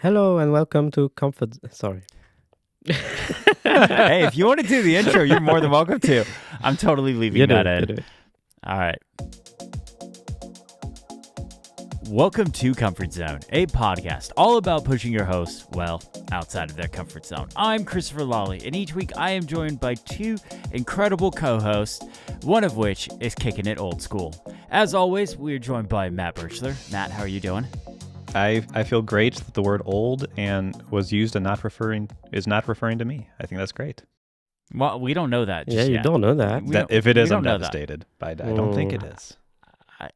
Hello and welcome to Comfort. Sorry. Hey, if you want to do the intro, you're more than welcome to. I'm totally leaving You do that it, you in. do it. All right. Welcome to Comfort Zone, a podcast all about pushing your hosts, outside of their comfort zone. I'm Christopher Lawley, and each week I am joined by two incredible co-hosts, one of which is kicking it old school. As always, we are joined by Matt Birchler. Matt, how are you doing? I feel great that the word old and was used and is not referring to me. I think that's great. Well, we don't know that just Yeah, you yet. don't know that. If it is, we I'm don't know that. devastated. But I don't think it is.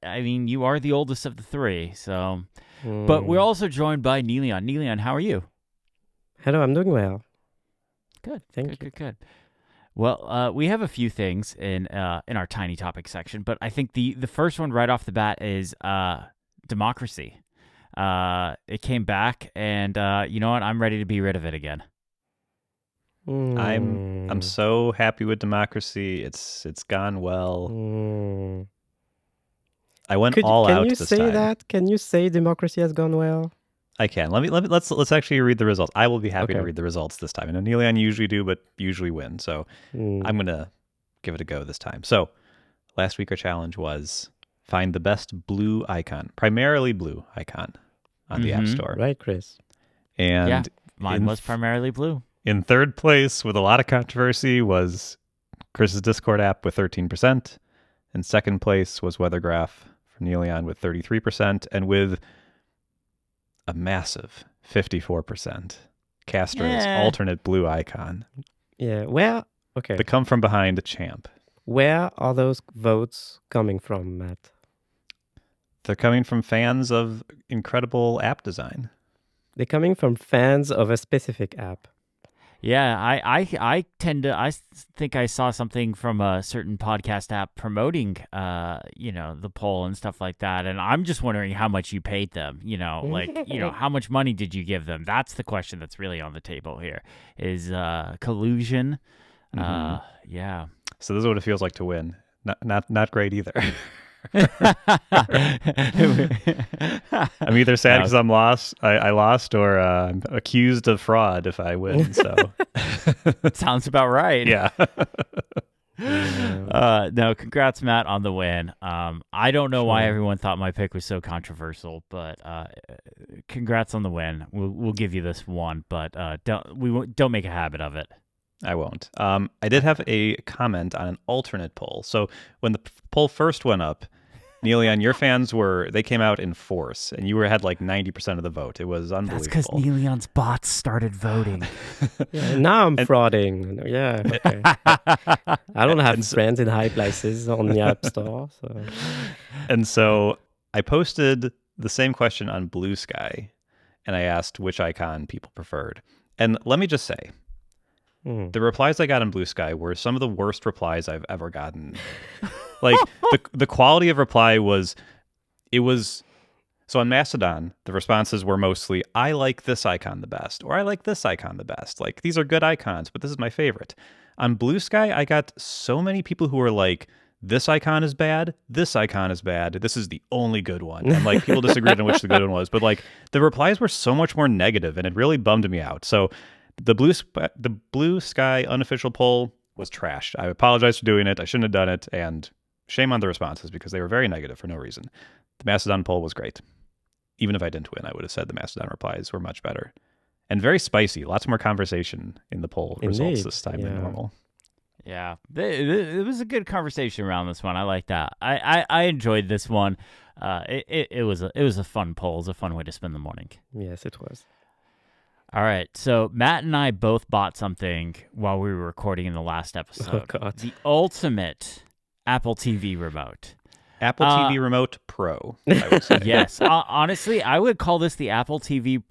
I mean, you are the oldest of the three, so... But we're also joined by Niléane. Niléane, how are you? Hello, I'm doing well. Good. Thank you. Good. Well, we have a few things in our tiny topic section, but I think the first one right off the bat is democracy. It came back, and you know what? I'm ready to be rid of it again. I'm so happy with democracy. It's gone well. I went all out this time. Can you say that? Can you say democracy has gone well? I can. Let's actually read the results. I will be happy to Okay. read the results this time. I know Niléane usually do, but usually win. So I'm gonna give it a go this time. So last week our challenge was find the best blue icon, primarily blue icon on the App Store. Right, Chris. And Yeah, mine was primarily blue. in third place with a lot of controversy was Chris's Discord app with 13%. In second place was WeatherGraph from Niléane with 33%. And with a massive 54%, Castro's alternate blue icon. Yeah, well, okay. The come from behind champ. Where are those votes coming from, Matt? They're coming from fans of incredible app design. They're coming from fans of a specific app. Yeah, I think I saw something from a certain podcast app promoting, the poll and stuff like that. And I'm just wondering how much you paid them, how much money did you give them? That's the question that's really on the table here is collusion. Yeah. So this is what it feels like to win. Not great either. I'm either sad because I'm lost. I lost, or I'm accused of fraud if I win. So Sounds about right. yeah. No, congrats, Matt, on the win. I don't know why everyone thought my pick was so controversial, but congrats on the win. We'll give you this one, but don't make a habit of it. I won't. I did have a comment on an alternate poll. So when the poll first went up, Niléane, your fans they came out in force, and you had like 90% of the vote. It was unbelievable. That's because Niléane's bots started voting. Yeah, now I'm frauding. Yeah, okay. I don't have friends in high places on the App Store. So. And so I posted the same question on Blue Sky, and I asked which icon people preferred. And let me just say, the replies I got on Blue Sky were some of the worst replies I've ever gotten. Like the quality of reply was so on Mastodon, the responses were mostly, I like this icon the best, or I like this icon the best. Like, these are good icons, but this is my favorite. On Blue Sky, I got so many people who were like, this icon is bad, this icon is bad, this is the only good one. And like, people disagreed on which the good one was, but like, the replies were so much more negative, and it really bummed me out. So the Blue Sky unofficial poll was trashed. I apologize for doing it. I shouldn't have done it, and shame on the responses because they were very negative for no reason. The Mastodon poll was great. Even if I didn't win, I would have said the Mastodon replies were much better. And very spicy. Lots more conversation in the poll results this time than normal. Yeah. It was a good conversation around this one. I like that. I enjoyed this one. It was a fun poll. It was a fun way to spend the morning. Yes, it was. All right, so Matt and I both bought something while we were recording in the last episode. Oh, God. The ultimate Apple TV remote. Apple TV Remote Pro, I would say. Yes, honestly, I would call this the Apple TV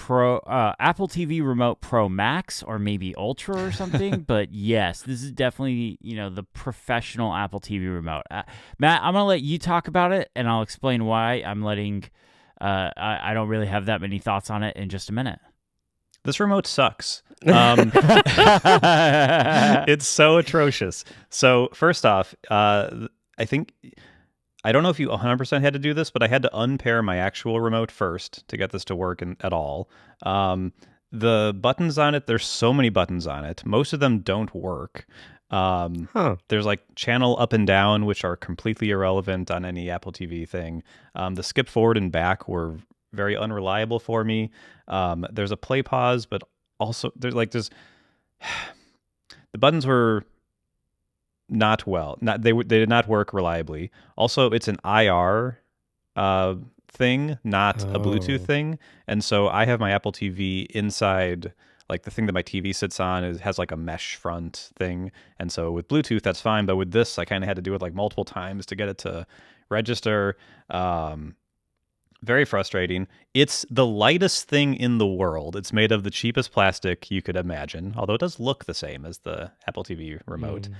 Remote Pro Max, or maybe Ultra or something. But yes, this is definitely the professional Apple TV remote. Matt, I'm gonna let you talk about it, and I'll explain why I'm letting. I don't really have that many thoughts on it in just a minute. This remote sucks. It's so atrocious. So first off, I think I don't know if you 100% had to do this, but I had to unpair my actual remote first to get this to work at all. The buttons on it, there's so many buttons on it. Most of them don't work. There's like channel up and down, which are completely irrelevant on any Apple TV thing. The skip forward and back were very unreliable for me. There's a play pause, but also there's the buttons were they did not work reliably. Also, it's an IR thing, not a Bluetooth thing, and so I have my Apple TV inside, like the thing that my TV sits on has like a mesh front thing, and so with Bluetooth that's fine, but with this I kind of had to do it like multiple times to get it to register. Very frustrating. It's the lightest thing in the world. It's made of the cheapest plastic you could imagine, although it does look the same as the Apple TV remote.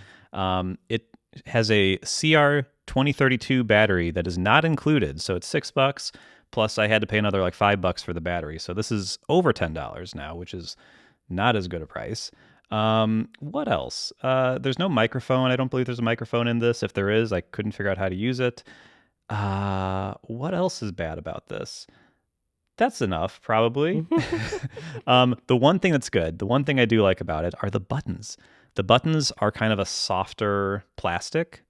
It has a CR2032 battery that is not included, so it's $6. Plus, I had to pay another like $5 for the battery. So this is over $10 now, which is not as good a price. What else? There's no microphone. I don't believe there's a microphone in this. If there is, I couldn't figure out how to use it. What else is bad about this? That's enough, probably. The one thing that's good, the one thing I do like about it are the buttons. The buttons are kind of a softer plastic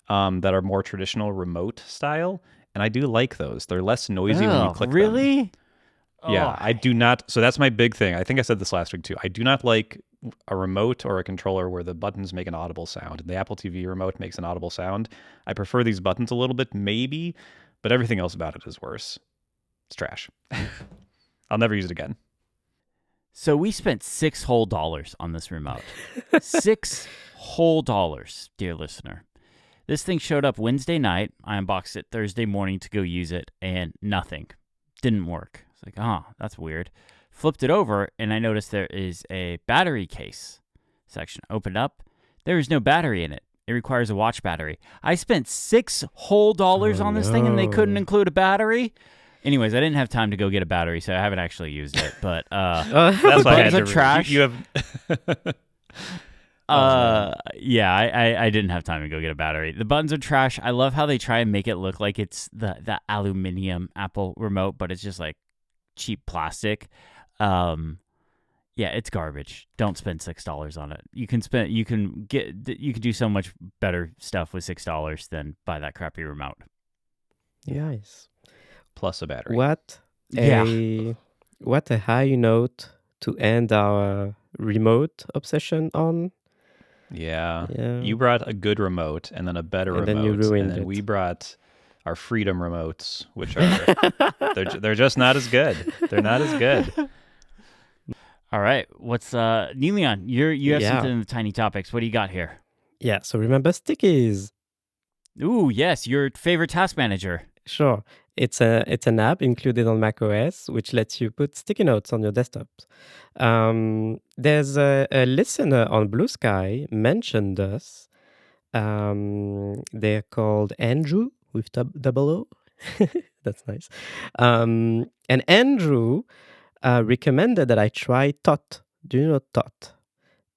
that are more traditional remote style, and I do like those. They're less noisy when you click them. Really? Yeah, I do not. So that's my big thing. I think I said this last week too. I do not like a remote or a controller where the buttons make an audible sound. And the Apple TV remote makes an audible sound. I prefer these buttons a little bit, maybe, but everything else about it is worse. It's trash. I'll never use it again. So we spent $6 whole on this remote. $6 whole, dear listener. This thing showed up Wednesday night. I unboxed it Thursday morning to go use it, and nothing. Didn't work. It's like, that's weird. Flipped it over, and I noticed there is a battery case section. Opened up. There is no battery in it. It requires a watch battery. I spent $6 whole on this thing, and they couldn't include a battery. Anyways, I didn't have time to go get a battery, so I haven't actually used it. But that's why I had to trash. You have. I didn't have time to go get a battery. The buttons are trash. I love how they try and make it look like it's the aluminum Apple remote, but it's just like cheap plastic. It's garbage. Don't spend $6 on it. You can do so much better stuff with $6 than buy that crappy remote. Yes. Plus a battery. What a high note to end our remote obsession on. Yeah. You brought a good remote and then a better remote. Then you ruined and then it. We brought our freedom remotes, which are they're just not as good. They're not as good. All right. What's Niléane, you have something in the tiny topics. What do you got here? Yeah, so remember stickies. Ooh, yes, your favorite task manager. Sure. It's an app included on macOS which lets you put sticky notes on your desktop. There's a listener on Blue Sky mentioned us. They're called Andrew with double O. That's nice. And Andrew recommended that I try Tot. Do you know Tot?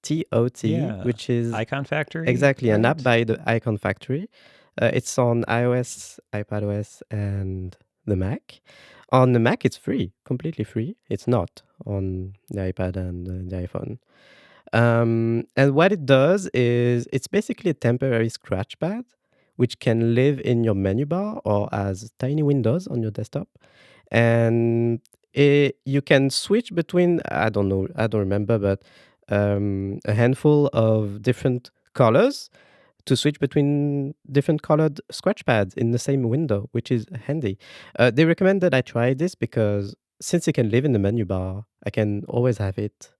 T-O-T, which is Icon Factory. Exactly, an app by the Icon Factory. It's on iOS, iPadOS, and the Mac. On the Mac, it's free, completely free. It's not on the iPad and the iPhone. And what it does is it's basically a temporary scratch pad, which can live in your menu bar or as tiny windows on your desktop. And you can switch between, I don't remember, but a handful of different colors to switch between different colored scratch pads in the same window, which is handy. They recommend that I try this because since it can live in the menu bar, I can always have it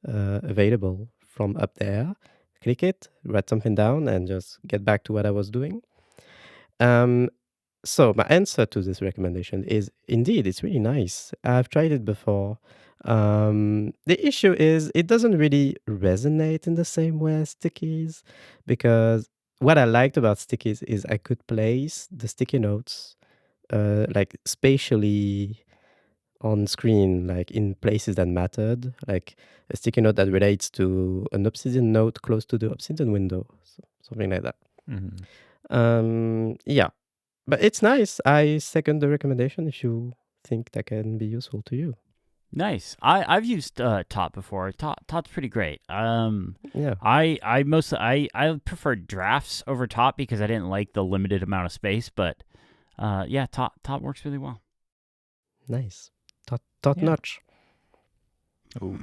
available from up there. Click it, write something down, and just get back to what I was doing. So my answer to this recommendation is indeed, it's really nice. I've tried it before. The issue is it doesn't really resonate in the same way as stickies, because what I liked about stickies is I could place the sticky notes like spatially on screen, like in places that mattered, like a sticky note that relates to an Obsidian note close to the Obsidian window, so something like that. Mm-hmm. Yeah. But it's nice. I second the recommendation if you think that can be useful to you. Nice. I've used Tot before. Tot's pretty great. Yeah. I preferred drafts over Tot because I didn't like the limited amount of space. But yeah, Tot works really well. Nice. Top notch. Ooh.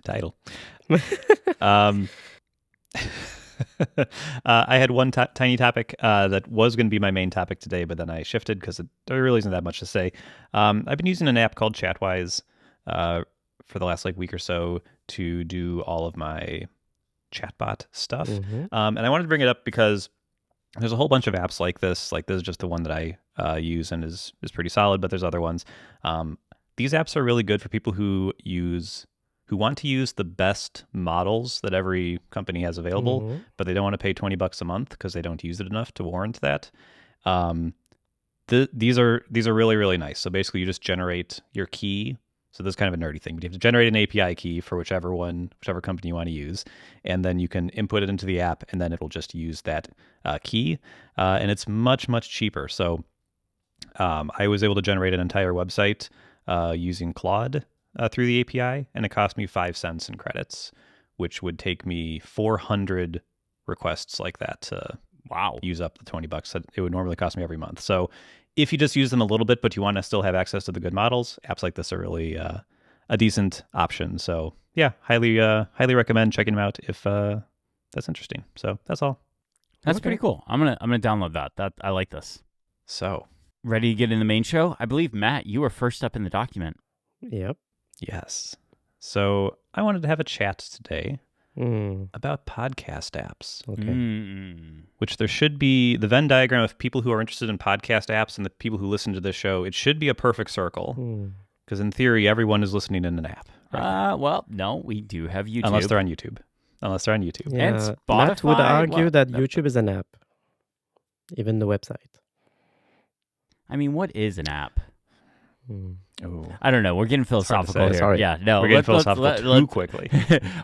Title. I had one tiny topic that was going to be my main topic today, but then I shifted because there really isn't that much to say. I've been using an app called ChatWise for the last week or so to do all of my chatbot stuff. Mhm. And I wanted to bring it up because there's a whole bunch of apps like this. Like this is just the one that I use and is pretty solid, but there's other ones. These apps are really good for people who want to use the best models that every company has available, Mhm. but they don't want to pay $20 a month because they don't use it enough to warrant that. These are really, really nice. So basically you just generate your key. So this is kind of a nerdy thing, but you have to generate an API key for whichever company you want to use. And then you can input it into the app and then it'll just use that key. And it's much, much cheaper. So I was able to generate an entire website using Claude through the API, and it cost me 5 cents in credits, which would take me 400 requests like that to Wow. use up the $20 that it would normally cost me every month. So if you just use them a little bit, but you want to still have access to the good models, apps like this are really a decent option. So yeah, highly recommend checking them out if that's interesting. So that's all. That's pretty cool. I'm gonna download that. I like this. So Ready to get in the main show? I believe Matt, you were first up in the document. Yep. yes. So I wanted to have a chat today Mm. about podcast apps, Okay. which there should be the Venn diagram of people who are interested in podcast apps and the people who listen to this show. It should be a perfect circle Mm. because in theory, everyone is listening in an app. Right Well, no, we do have YouTube. unless they're on YouTube. Yeah. And Matt would Spotify, argue what? that YouTube is an app, even the website. I mean, what is an app? Mm. Oh, I don't know. We're getting philosophical say. here. Sorry. Yeah, no. we're getting philosophical too quickly.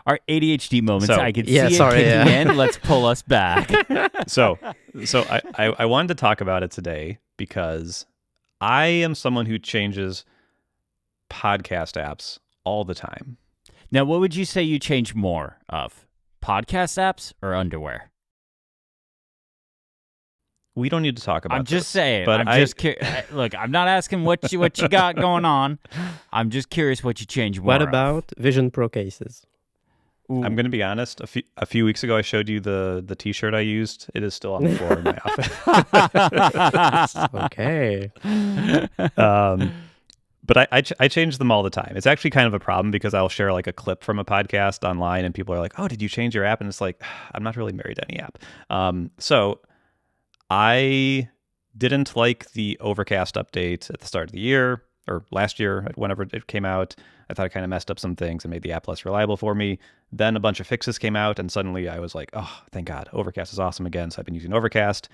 Our ADHD moments. So- I can Yeah, see sorry, it kicking yeah. in. Let's pull us back. So I wanted to talk about it today because I am someone who changes podcast apps all the time. Now, what would you say you change more of? Podcast apps or underwear? We don't need to talk about I'm just this, saying. but I'm just look, I'm not asking what you got going on. I'm just curious what you change more What of. about Vision Pro cases? Ooh. I'm going to be honest. A few weeks ago, I showed you the T-shirt I used. It is still on the floor in my office. Okay. But I change them all the time. It's actually kind of a problem because I'll share a clip from a podcast online, and people are like, "Oh, did you change your app?" And it's like, I'm not really married to any app. So I didn't like the Overcast update at the start of the year or last year, whenever it came out. I thought it kind of messed up some things and made the app less reliable for me. Then a bunch of fixes came out, and suddenly I was like, oh, thank God, Overcast is awesome again. So I've been using Overcast.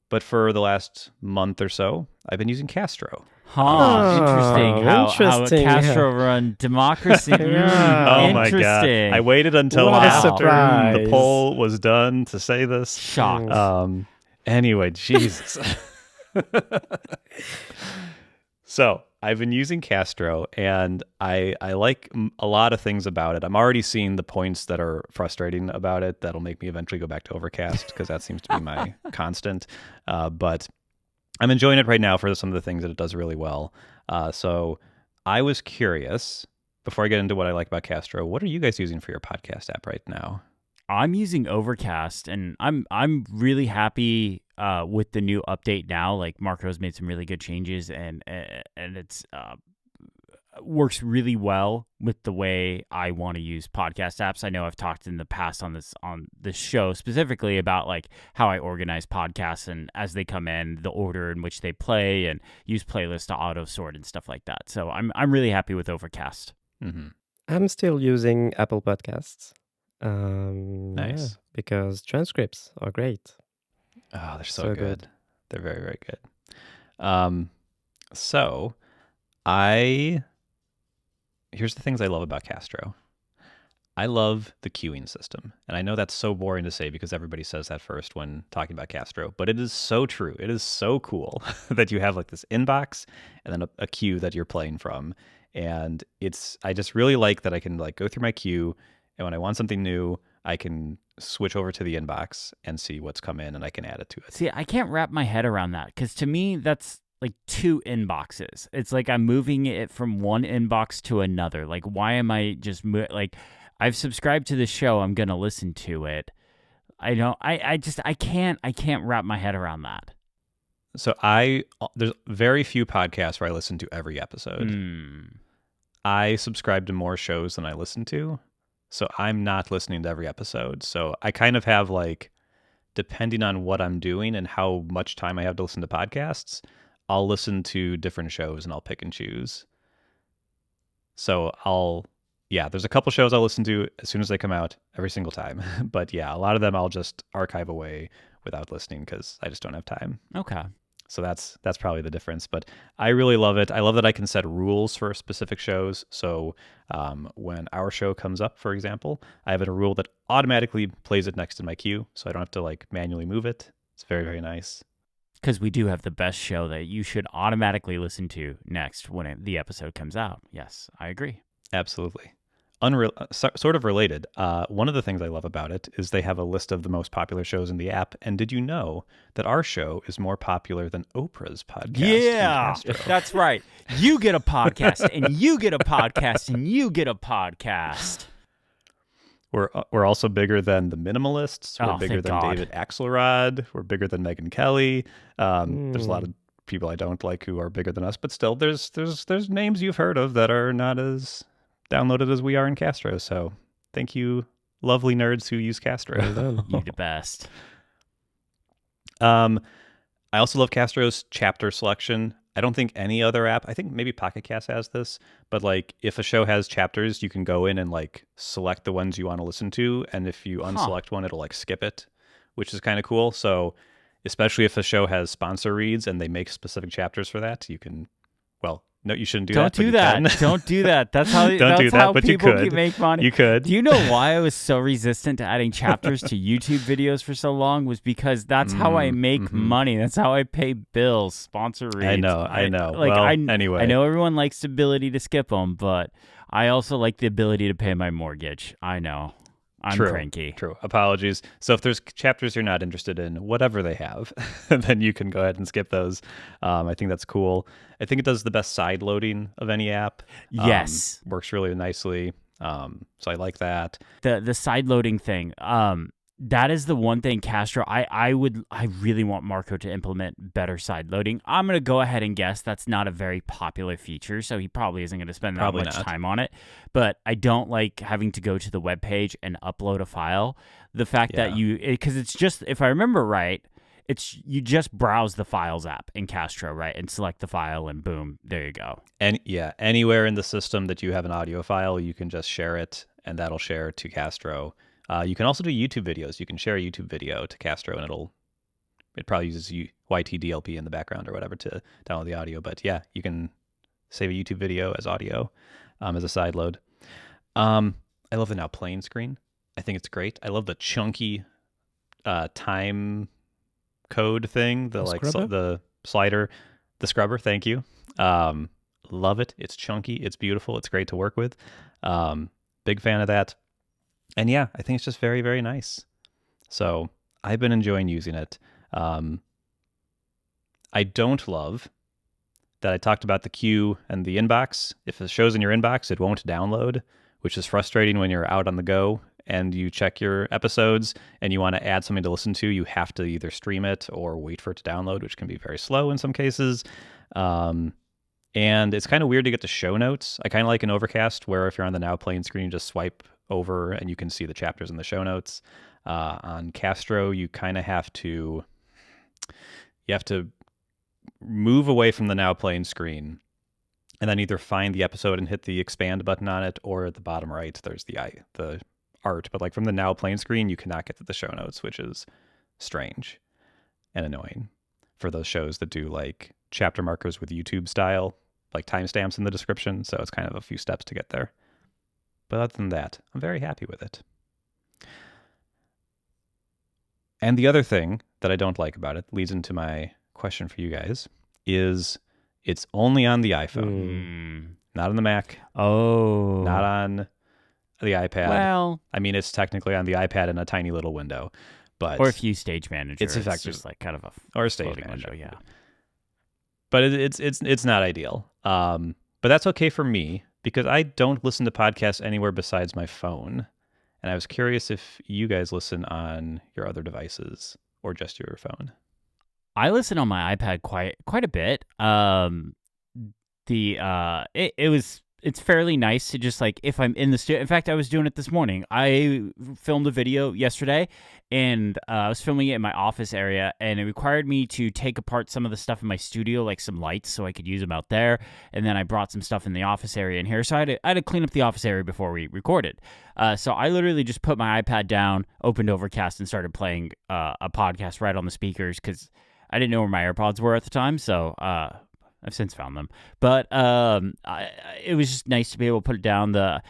But for the last month or so, I've been using Castro. Interesting. How interesting, Castro run democracy. Yeah. Oh my God. Interesting. I waited until What a after surprise. the poll was done to say this. Shocked. Anyway, Jesus. So I've been using Castro, and I like a lot of things about it. I'm already seeing the points that are frustrating about it that'll make me eventually go back to Overcast because that seems to be my constant. But I'm enjoying it right now for some of the things that it does really well. So I was curious, before I get into what I like about Castro, what are you guys using for your podcast app right now? I'm using Overcast, and I'm really happy with the new update now. Like Marco's made some really good changes, and it's works really well with the way I want to use podcast apps. I know I've talked in the past on this show specifically about how I organize podcasts and as they come in, the order in which they play, and use playlists to auto sort and stuff like that. So I'm really happy with Overcast. Mm-hmm. I'm still using Apple Podcasts. Nice. Yeah, because transcripts are great. Oh, they're so So good. good. They're very, very good. So here's the things I love about Castro. I love the queuing system. And I know that's so boring to say because everybody says that first when talking about Castro, but it is so true. It is so cool that you have like this inbox and then a queue that you're playing from. And I just really like that I can like go through my queue, and when I want something new, I can switch over to the inbox and see what's come in and I can add it to it. See, I can't wrap my head around that because to me, that's like two inboxes. It's like I'm moving it from one inbox to another. Like, why am I just like, I've subscribed to the show. I'm gonna listen to it. I don't. I can't wrap my head around that. So there's very few podcasts where I listen to every episode. I subscribe to more shows than I listen to. So I'm not listening to every episode. So I kind of have like, depending on what I'm doing and how much time I have to listen to podcasts, I'll listen to different shows and I'll pick and choose. So there's a couple shows I'll listen to as soon as they come out every single time. But yeah, a lot of them I'll just archive away without listening because I just don't have time. Okay. So that's probably the difference. But I really love it. I love that I can set rules for specific shows. So when our show comes up, for example, I have a rule that automatically plays it next in my queue, so I don't have to like manually move it. It's very, very nice. Because we do have the best show that you should automatically listen to next when the episode comes out. Yes, I agree. Absolutely. Sort of related, one of the things I love about it is they have a list of the most popular shows in the app. And did you know that our show is more popular than Oprah's podcast? Yeah, that's right. You get a podcast, and you get a podcast, and you get a podcast. We're also bigger than the Minimalists. We're bigger than David Axelrod. We're bigger than Megyn Kelly. There's a lot of people I don't like who are bigger than us, but still, there's names you've heard of that are not as downloaded as we are in Castro. So thank you, lovely nerds who use Castro. You're the best. I also love Castro's chapter selection. I don't think any other app, I think maybe Pocket Cast has this, but like if a show has chapters, you can go in and like select the ones you want to listen to. And if you unselect one, it'll like skip it, which is kind of cool. So especially if a show has sponsor reads and they make specific chapters for that, you can, well, no, you shouldn't do that. Don't do that. Don't do that. That's how but people you could. Can make money. You could. Do you know why I was so resistant to adding chapters to YouTube videos for so long? Was because that's how I make money. That's how I pay bills. Sponsor reads. I know. Like, well, anyway, I know everyone likes the ability to skip them, but I also like the ability to pay my mortgage. I know. I'm cranky. True. Apologies. So if there's chapters you're not interested in, whatever they have, then you can go ahead and skip those. I think that's cool. I think it does the best side loading of any app. Yes. Works really nicely. So I like that. The side loading thing. That is the one thing, Castro, I really want Marco to implement better side loading. I'm going to go ahead and guess that's not a very popular feature, so he probably isn't going to spend that much time on it. But I don't like having to go to the webpage and upload a file. The fact that because it's just, if I remember right, you just browse the Files app in Castro, right, and select the file, and boom, there you go. And anywhere in the system that you have an audio file, you can just share it, and that'll share to Castro. You can also do YouTube videos. You can share a YouTube video to Castro, and it probably uses YTDLP in the background or whatever to download the audio. But yeah, you can save a YouTube video as audio as a side load. I love the now playing screen. I think it's great. I love the chunky time code thing, the slider, the scrubber. Thank you. Love it. It's chunky. It's beautiful. It's great to work with. Big fan of that. And yeah, I think it's just very, very nice. So I've been enjoying using it. I don't love that I talked about the queue and the inbox. If it shows in your inbox, it won't download, which is frustrating when you're out on the go and you check your episodes and you want to add something to listen to. You have to either stream it or wait for it to download, which can be very slow in some cases. And it's kind of weird to get the show notes. I kind of like an Overcast where if you're on the now playing screen, you just swipe over and you can see the chapters in the show notes. On Castro, you kind of have to move away from the now playing screen and then either find the episode and hit the expand button on it, or at the bottom right there's the art. But like from the now playing screen, you cannot get to the show notes, which is strange and annoying for those shows that do like chapter markers with YouTube style, like timestamps in the description. So it's kind of a few steps to get there. But other than that, I'm very happy with it. And the other thing that I don't like about it leads into my question for you guys is it's only on the iPhone, not on the Mac, Oh. not on the iPad. Well, I mean, it's technically on the iPad in a tiny little window, but or if you Stage Manager, it's effective, just like kind of a or Stage floating Manager, window, yeah. But it's not ideal. But that's okay for me because I don't listen to podcasts anywhere besides my phone. And I was curious if you guys listen on your other devices or just your phone. I listen on my iPad quite a bit. It's fairly nice to just like if I'm in the studio. In fact, I was doing it this morning. I filmed a video yesterday, and I was filming it in my office area, and it required me to take apart some of the stuff in my studio, like some lights, so I could use them out there. And then I brought some stuff in the office area in here, so I had to clean up the office area before we recorded. So I literally just put my iPad down, opened Overcast, and started playing a podcast right on the speakers because I didn't know where my AirPods were at the time, so I've since found them. But it was just nice to be able to put it down. The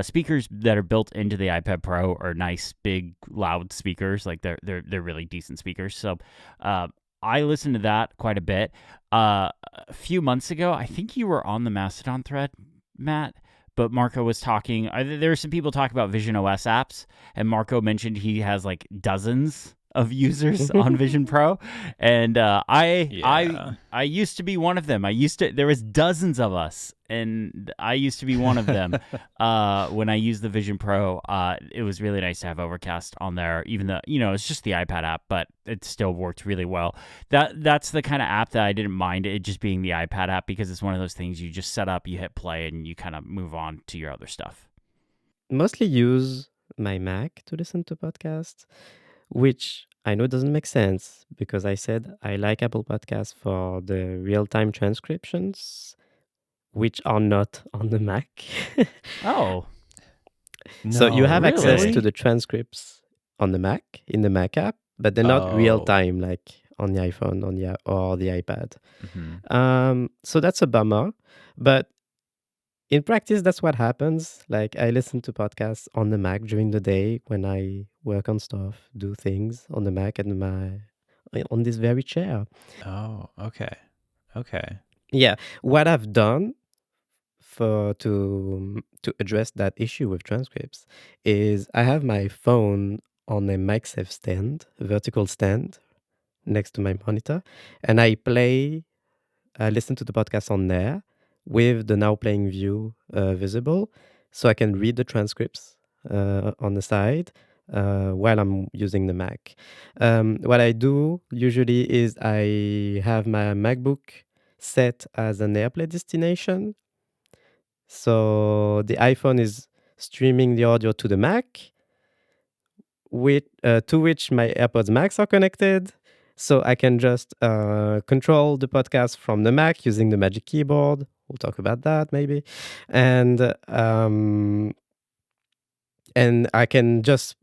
speakers that are built into the iPad Pro are nice, big, loud speakers. Like they're really decent speakers. So I listened to that quite a bit. A few months ago, I think you were on the Mastodon thread, Matt. But Marco was talking. There were some people talking about Vision OS apps, and Marco mentioned he has like dozens of users on Vision Pro, and I used to be one of them. There was dozens of us, and I used to be one of them. When I used the Vision Pro, it was really nice to have Overcast on there, even though it's just the iPad app, but it still worked really well. That's the kind of app that I didn't mind it just being the iPad app because it's one of those things you just set up, you hit play, and you kind of move on to your other stuff. Mostly use my Mac to listen to podcasts, which I know doesn't make sense because I said I like Apple Podcasts for the real-time transcriptions, which are not on the Mac. Oh. So you have access really? to the transcripts on the Mac, in the Mac app, but they're not real-time like on the iPhone or the iPad. Mm-hmm. So that's a bummer. But in practice, that's what happens. Like I listen to podcasts on the Mac during the day when I work on stuff, do things on the Mac and on this very chair. Oh, okay. Yeah, what I've done to address that issue with transcripts is I have my phone on a MagSafe stand, a vertical stand next to my monitor, and I listen to the podcast on there with the now playing view visible, so I can read the transcripts on the side while I'm using the Mac. What I do usually is I have my MacBook set as an AirPlay destination. So the iPhone is streaming the audio to the Mac, to which my AirPods Max are connected. So I can just control the podcast from the Mac using the Magic Keyboard. We'll talk about that maybe. And I can just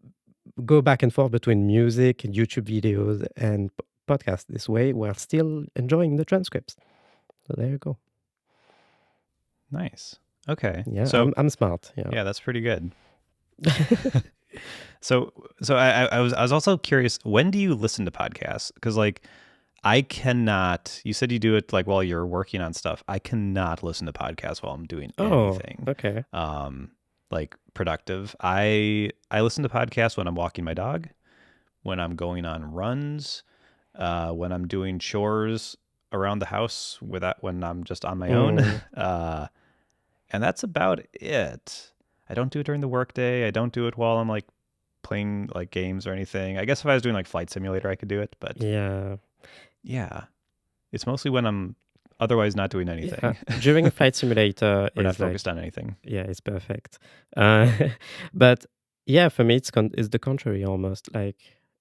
go back and forth between music and YouTube videos and podcasts this way while still enjoying the transcripts. So there you go. Nice. Okay. Yeah, So I'm smart. Yeah. Yeah, that's pretty good. So I was also curious, when do you listen to podcasts? Because like I cannot. You said you do it like while you're working on stuff. I cannot listen to podcasts while I'm doing anything. Okay. Like productive. I listen to podcasts when I'm walking my dog, when I'm going on runs, when I'm doing chores around the house when I'm just on my own. And that's about it. I don't do it during the workday. I don't do it while I'm like playing like games or anything. I guess if I was doing like Flight Simulator, I could do it. But yeah, it's mostly when I'm otherwise not doing anything. Yeah. During a Flight Simulator, or not is focused on anything. Yeah, it's perfect. But yeah, for me, it's the contrary almost. Like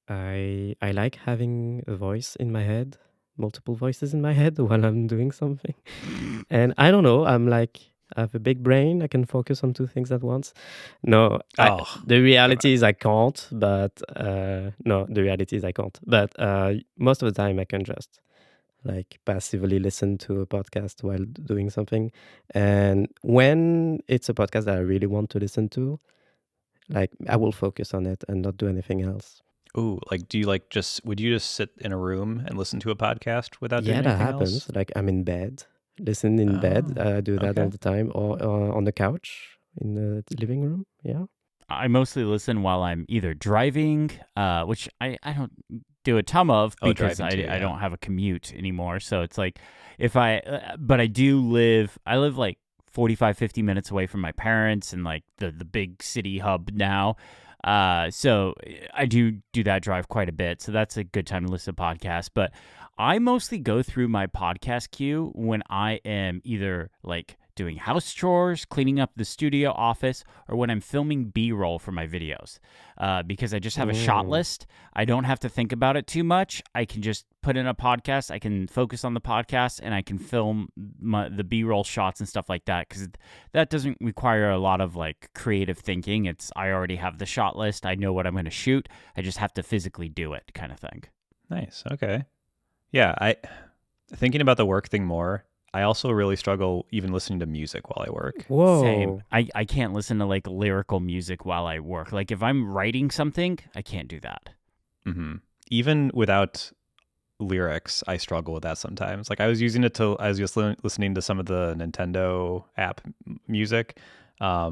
I like having a voice in my head, multiple voices in my head while I'm doing something. And I don't know, I have a big brain. I can focus on two things at once. No, the reality is I can't. But no, the reality is I can't. But most of the time, I can just like passively listen to a podcast while doing something. And when it's a podcast that I really want to listen to, like I will focus on it and not do anything else. Ooh, like do you like would you just sit in a room and listen to a podcast without doing Yeah, that anything else? happens. Like I'm in bed, listen in bed. Oh, I do that all okay. the time, or on the couch in the living room. Yeah. I mostly listen while I'm either driving, which I don't do a ton of Oh, because driving too, I yeah. don't have a commute anymore. So it's like but I live like 45, 50 minutes away from my parents and like the big city hub now. So I do that drive quite a bit. So that's a good time to listen to podcasts. But I mostly go through my podcast queue when I am either like doing house chores, cleaning up the studio office, or when I'm filming B-roll for my videos. Because I just have a shot list. I don't have to think about it too much. I can just put in a podcast. I can focus on the podcast, and I can film the B-roll shots and stuff like that. Because that doesn't require a lot of like creative thinking. I already have the shot list. I know what I'm going to shoot. I just have to physically do it, kind of thing. Nice. Okay. Yeah, thinking about the work thing more, I also really struggle even listening to music while I work. Whoa. Same. I can't listen to like lyrical music while I work. Like if I'm writing something, I can't do that. Mm-hmm. Even without lyrics, I struggle with that sometimes. Like I was using it I was just listening to some of the Nintendo app music a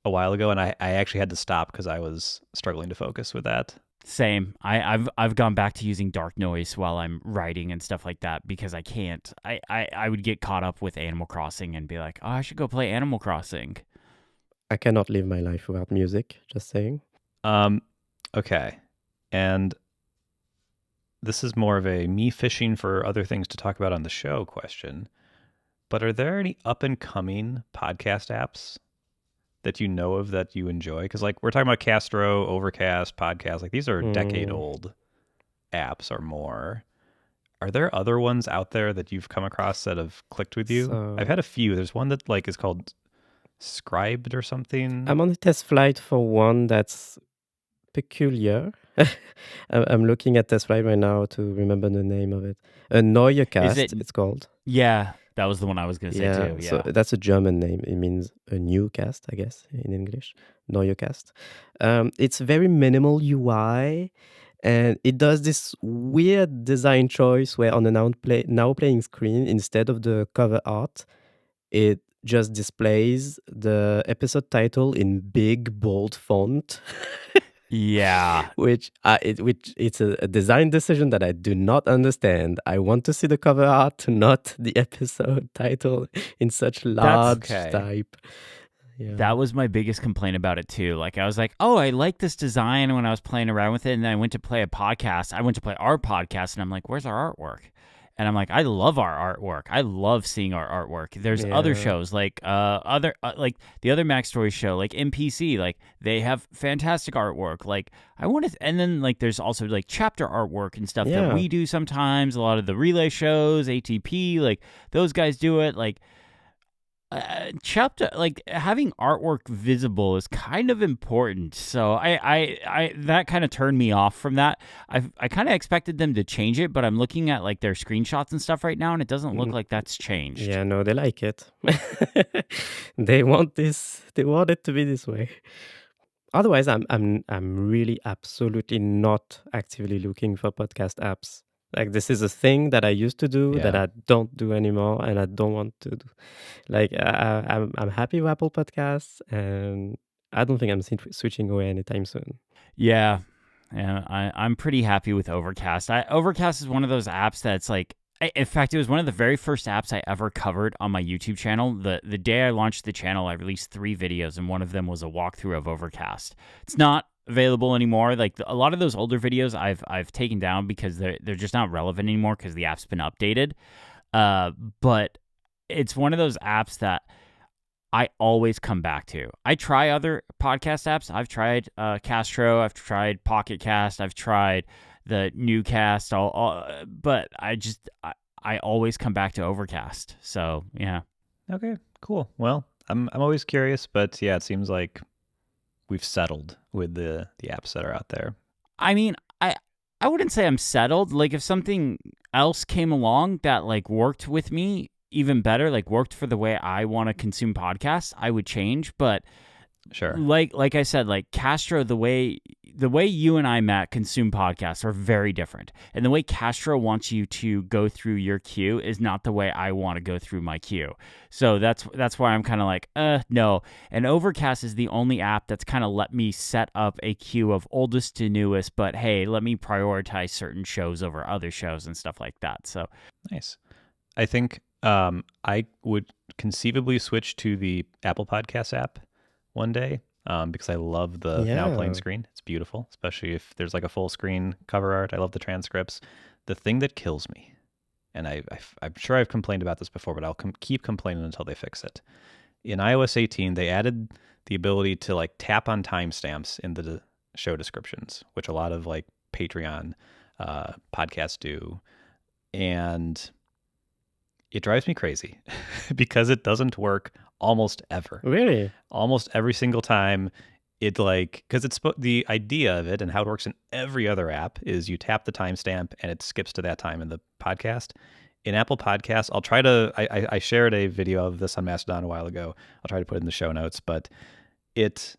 while ago, and I actually had to stop because I was struggling to focus with that. Same. I've gone back to using dark noise while I'm writing and stuff like that because I can't. I would get caught up with Animal Crossing and be like, oh, I should go play Animal Crossing. I cannot live my life without music, just saying. Okay. And this is more of a me fishing for other things to talk about on the show question. But are there any up and coming podcast apps that you know of that you enjoy? Because like we're talking about Castro, Overcast, Podcast. Like these are decade old apps or more. Are there other ones out there that you've come across that have clicked with you? So- I've had a few. There's one that like is called Scribed or something. I'm on a test flight for one that's peculiar. I'm looking at test flight right now to remember the name of it. A Neuecast, it's called. Yeah, that was the one I was going to say too. Yeah. So that's a German name. It means a new cast, I guess, in English. Neuecast. It's very minimal UI, and it does this weird design choice where on the now playing screen, instead of the cover art, it just displays the episode title in big bold font. Yeah. which it's a design decision that I do not understand. I want to see the cover art, not the episode title in such large type. Yeah. That was my biggest complaint about it too. Like I was like, oh, I like this design when I was playing around with it, and then I went to play a podcast. I went to play our podcast, and I'm like, where's our artwork? And I'm like, I love our artwork. I love seeing our artwork. There's other shows like like the other Mac Story show, like NPC, like they have fantastic artwork. Like I want to, and then like there's also like chapter artwork and stuff that we do sometimes. A lot of the relay shows, ATP, like those guys do it. Like chapter, like having artwork visible is kind of important. So I that kind of turned me off from that. I kind of expected them to change it, but I'm looking at like their screenshots and stuff right now, and it doesn't look like that's changed. Yeah, no, they like it. They want this. They want it to be this way. Otherwise, I'm really absolutely not actively looking for podcast apps. Like this is a thing that I used to do that I don't do anymore, and I don't want to do. Like I'm happy with Apple Podcasts, and I don't think I'm switching away anytime soon. Yeah, I'm pretty happy with Overcast. Overcast is one of those apps that's like, in fact, it was one of the very first apps I ever covered on my YouTube channel. The day I launched the channel, I released 3 videos, and one of them was a walkthrough of Overcast. It's not available anymore. Like a lot of those older videos I've taken down because they're just not relevant anymore because the app's been updated. But it's one of those apps that I always come back to. I try other podcast apps. I've tried Castro. I've tried Pocket Cast. I've tried the new cast. But I always come back to Overcast. So yeah. Okay, cool. Well, I'm always curious, but yeah, it seems like we've settled with the apps that are out there. I mean, I wouldn't say I'm settled. Like if something else came along that like worked with me even better, like worked for the way I want to consume podcasts, I would change. But Sure. like I said, like Castro, the way you and I, Matt, consume podcasts are very different. And the way Castro wants you to go through your queue is not the way I want to go through my queue. So that's why I'm kind of like, no. And Overcast is the only app that's kind of let me set up a queue of oldest to newest, but hey, let me prioritize certain shows over other shows and stuff like that. So Nice. I think I would conceivably switch to the Apple Podcasts app one day because I love the now playing Yeah. screen. It's beautiful, especially if there's like a full screen cover art. I love the transcripts. The thing that kills me, and I'm sure I've complained about this before, but I'll keep complaining until they fix it. In iOS 18, they added the ability to like tap on timestamps in the show descriptions, which a lot of like Patreon podcasts do. And it drives me crazy because it doesn't work almost ever. Really? Almost every single time it like, because it's the idea of it and how it works in every other app is you tap the timestamp and it skips to that time in the podcast. In Apple Podcasts, I'll try to, I shared a video of this on Mastodon a while ago. I'll try to put it in the show notes, but it,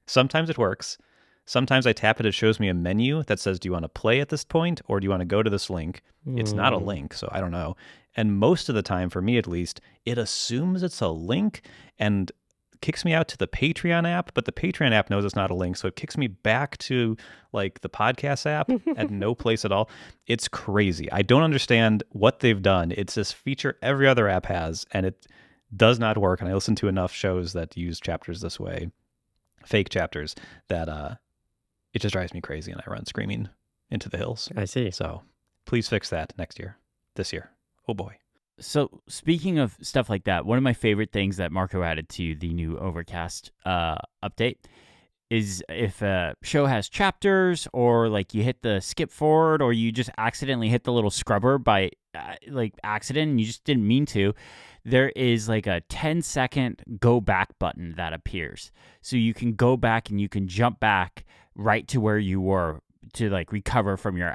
sometimes it works. Sometimes I tap it, it shows me a menu that says, do you want to play at this point or do you want to go to this link? It's not a link, so I don't know. And most of the time, for me at least, it assumes it's a link and kicks me out to the Patreon app, but the Patreon app knows it's not a link, so it kicks me back to like the podcast app at no place at all. It's crazy. I don't understand what they've done. It's this feature every other app has, and it does not work. And I listen to enough shows that use chapters this way, fake chapters, that it just drives me crazy and I run screaming into the hills. I see. So please fix that this year. Oh boy. So speaking of stuff like that, one of my favorite things that Marco added to the new Overcast update is if a show has chapters or like you hit the skip forward or you just accidentally hit the little scrubber by like accident and you just didn't mean to, there is like a 10-second go back button that appears. So you can go back and you can jump back right to where you were to like recover from your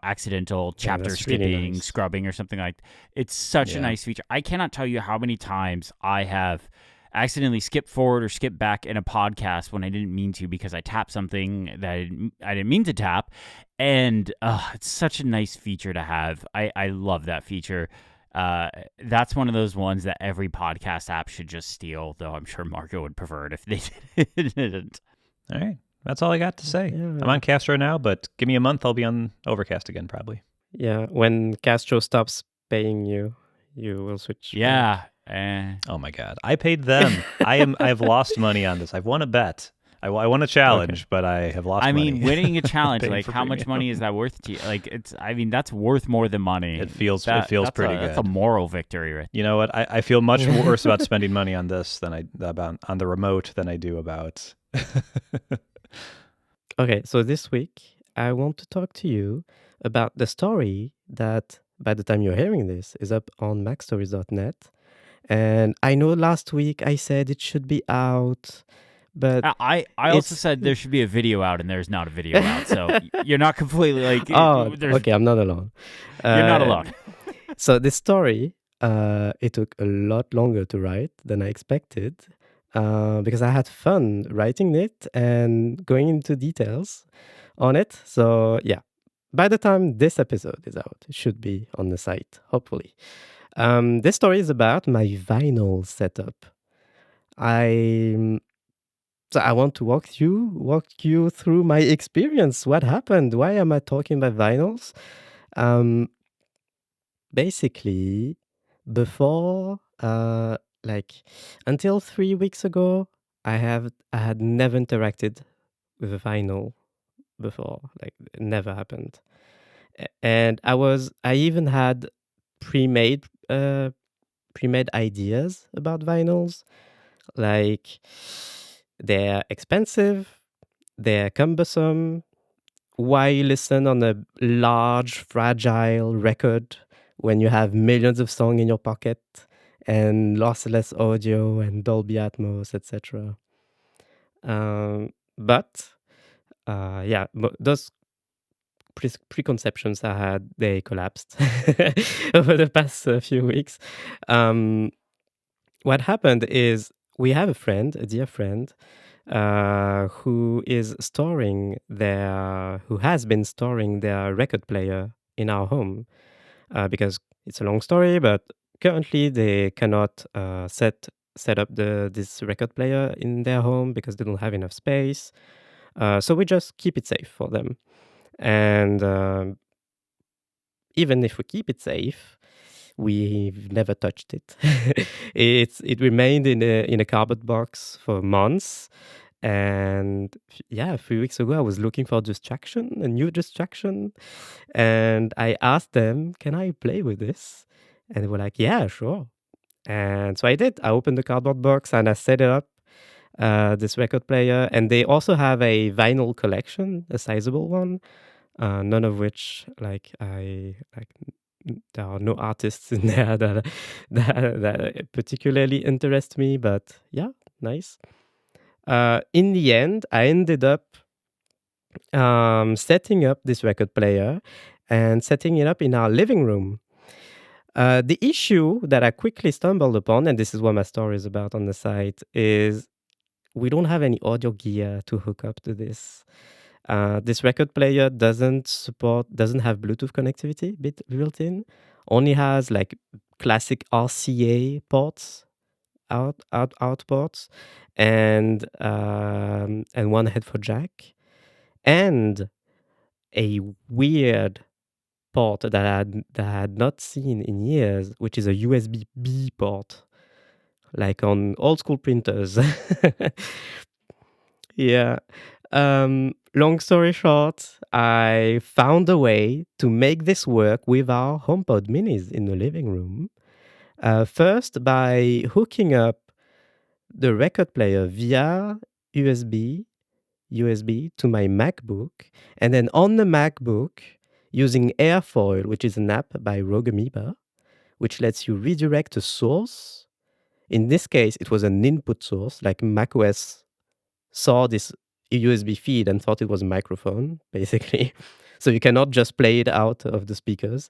accidental chapter that's really skipping, nice. scrubbing or something like. It's such a Yeah. nice feature. I cannot tell you how many times I have accidentally skipped forward or skipped back in a podcast when I didn't mean to because I tapped something that I didn't mean to tap. And it's such a nice feature to have. I love that feature. That's one of those ones that every podcast app should just steal, though I'm sure Marco would prefer it if they didn't. All right. That's all I got to say. Yeah. I'm on Castro now, but give me a month. I'll be on Overcast again, probably. Yeah. When Castro stops paying you, you will switch. Yeah. Oh my God. I paid them. I've lost money on this. I've won a bet. I won a challenge, but I have lost money. I mean, winning a challenge, Paying like for how much premium. money is that worth to you? Like that's worth more than money. It feels That's pretty That's a good. moral victory, right? You know what? I feel much worse about spending money on this about on the remote than I do about. Okay, so this week I want to talk to you about the story that by the time you're hearing this is up on macstories.net. And I know last week I said it should be out, but I also it's- said there should be a video out, and there's not a video out, so you're not completely like. okay, I'm not alone. You're not alone. So this story, it took a lot longer to write than I expected. Because I had fun writing it and going into details on it. So yeah, by the time this episode is out, it should be on the site, hopefully. This story is about my vinyl setup. So I want to walk you through my experience. What happened? Why am I talking about vinyls? Basically, before like until 3 weeks ago, I had never interacted with a vinyl before. Like it never happened. And I even had pre-made pre-made ideas about vinyls. Like they're expensive, they're cumbersome. Why listen on a large, fragile record when you have millions of songs in your pocket and lossless audio and Dolby Atmos, etc. But those preconceptions I had, they collapsed over the past few weeks. What happened is we have a dear friend, who has been storing their record player in our home, because it's a long story, but currently they cannot set up this record player in their home because they don't have enough space. So we just keep it safe for them. And even if we keep it safe, we've never touched it. It remained in a cardboard box for months. And yeah, a few weeks ago, I was looking for distraction, a new distraction. And I asked them, can I play with this? And they were like, yeah, sure. And so I did. I opened the cardboard box and I set it up, this record player. And they also have a vinyl collection, a sizable one, none of which there are no artists in there that particularly interest me, but yeah, nice. In the end, I ended up setting up this record player and setting it up in our living room. The issue that I quickly stumbled upon, and this is what my story is about on the site, is we don't have any audio gear to hook up to this. This record player doesn't have Bluetooth connectivity built in. Only has like classic RCA ports, out ports, and one headphone jack, and a weird port that I had not seen in years, which is a USB-B port, like on old school printers. Yeah. Long story short, I found a way to make this work with our HomePod minis in the living room. First, by hooking up the record player via USB to my MacBook, and then on the MacBook, using Airfoil, which is an app by Rogue Amoeba, which lets you redirect a source. In this case, it was an input source, like macOS saw this USB feed and thought it was a microphone, basically. So you cannot just play it out of the speakers.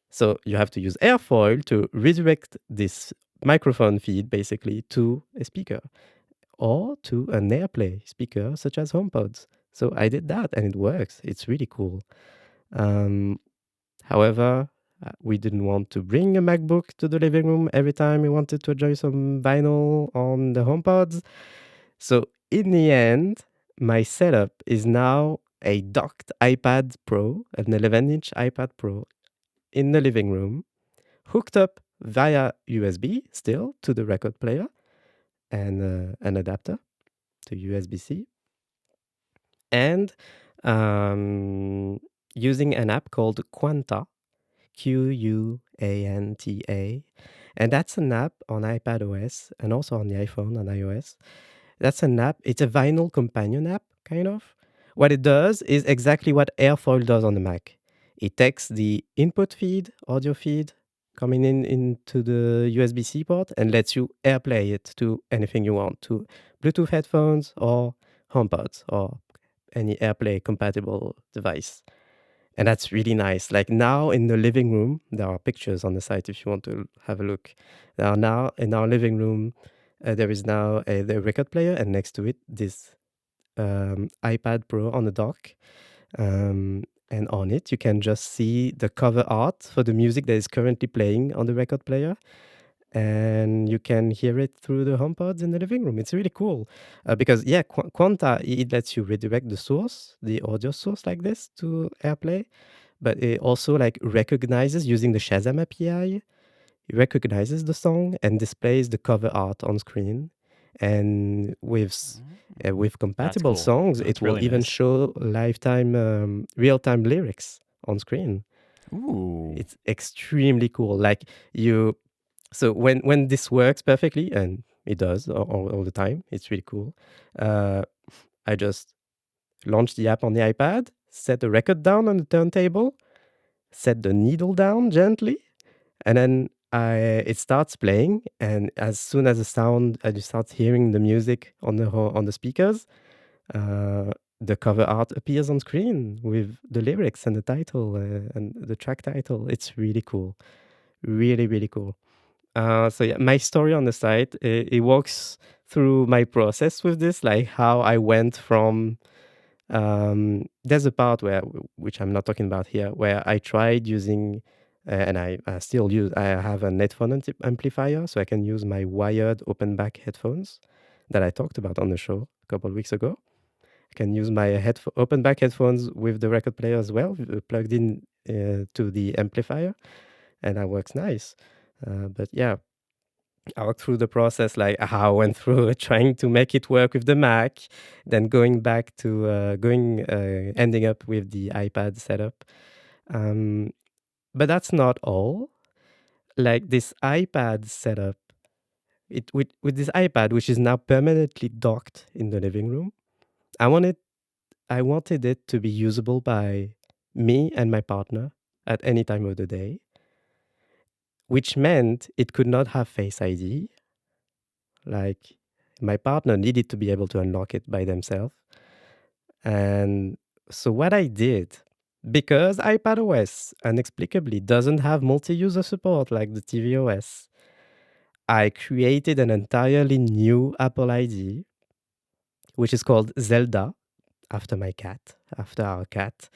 So you have to use Airfoil to redirect this microphone feed, basically, to a speaker or to an AirPlay speaker, such as HomePods. So I did that, and it works. It's really cool. However, we didn't want to bring a MacBook to the living room every time we wanted to enjoy some vinyl on the HomePods. So in the end, my setup is now a docked iPad Pro, an 11-inch iPad Pro in the living room, hooked up via USB still to the record player and an adapter to USB-C, and using an app called Quanta, Quanta. And that's an app on iPadOS and also on the iPhone on iOS. That's an app. It's a vinyl companion app, kind of. What it does is exactly what Airfoil does on the Mac. It takes the input feed, audio feed, coming into the USB-C port and lets you AirPlay it to anything you want, to Bluetooth headphones or HomePods or any AirPlay compatible device. And that's really nice. Like now in the living room, there are pictures on the site if you want to have a look. Now in our living room, there is now the record player, and next to it, this iPad Pro on the dock. And on it, you can just see the cover art for the music that is currently playing on the record player. And you can hear it through the HomePods in the living room. It's really cool because, yeah, Quanta, it lets you redirect the source, the audio source like this to AirPlay. But it also like recognizes using the Shazam API. It recognizes the song and displays the cover art on screen. And with compatible cool. songs, That's it will really even nice. show real-time lyrics on screen. Ooh. It's extremely cool. Like so when this works perfectly, and it does all the time, it's really cool. I just launch the app on the iPad, set the record down on the turntable, set the needle down gently, and then it starts playing. And as soon as I start hearing the music on the speakers, the cover art appears on screen with the lyrics and the title and the track title. It's really cool. Really, really cool. So yeah, my story on the site, it walks through my process with this, like how I went from there's a part where, which I'm not talking about here, where I tried using, and I still use, I have a headphone amplifier, so I can use my wired open back headphones that I talked about on the show a couple of weeks ago. I can use my open back headphones with the record player as well, plugged in to the amplifier, and that works nice. But yeah, I walked through the process, like how I went through trying to make it work with the Mac, then going back to ending up with the iPad setup. Um, but that's not all. Like this iPad setup, with this iPad, which is now permanently docked in the living room. I wanted I wanted it to be usable by me and my partner at any time of the day, which meant it could not have Face ID. Like my partner needed to be able to unlock it by themselves. And so what I did, because iPadOS inexplicably doesn't have multi-user support like the tvOS, I created an entirely new Apple ID, which is called Zelda, after my cat, after our cat.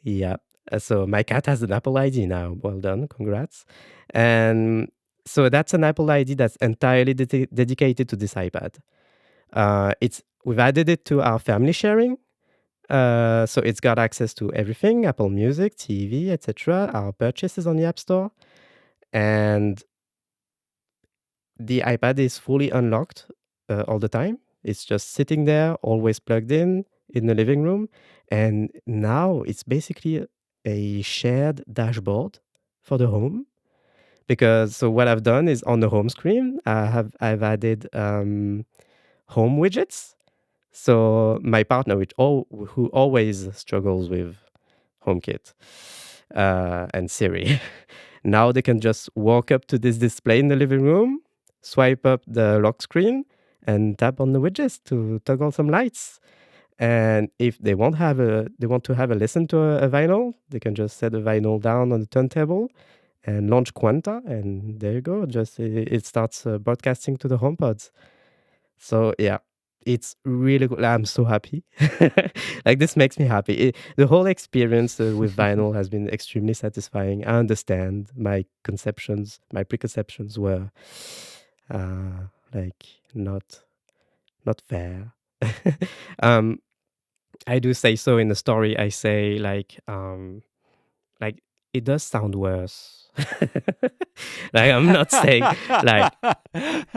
Yeah. So my cat has an Apple ID now. Well done. Congrats. And so that's an Apple ID that's entirely dedicated to this iPad. We've added it to our family sharing. So it's got access to everything, Apple Music, TV, etc. Our purchases on the App Store. And the iPad is fully unlocked all the time. It's just sitting there, always plugged in the living room. And now it's basically a shared dashboard for the home. Because so what I've done is on the home screen, I've added home widgets. So my partner, who always struggles with HomeKit and Siri, now they can just walk up to this display in the living room, swipe up the lock screen, and tap on the widgets to toggle some lights. And if they want to have a listen to a vinyl, they can just set the vinyl down on the turntable and launch Quanta, and there you go. Just it starts broadcasting to the HomePods. So yeah, it's really good. I'm so happy. Like this makes me happy. The whole experience with vinyl has been extremely satisfying. I understand my preconceptions were like not fair. um, I do say so in the story. I say like it does sound worse. Like I'm not saying like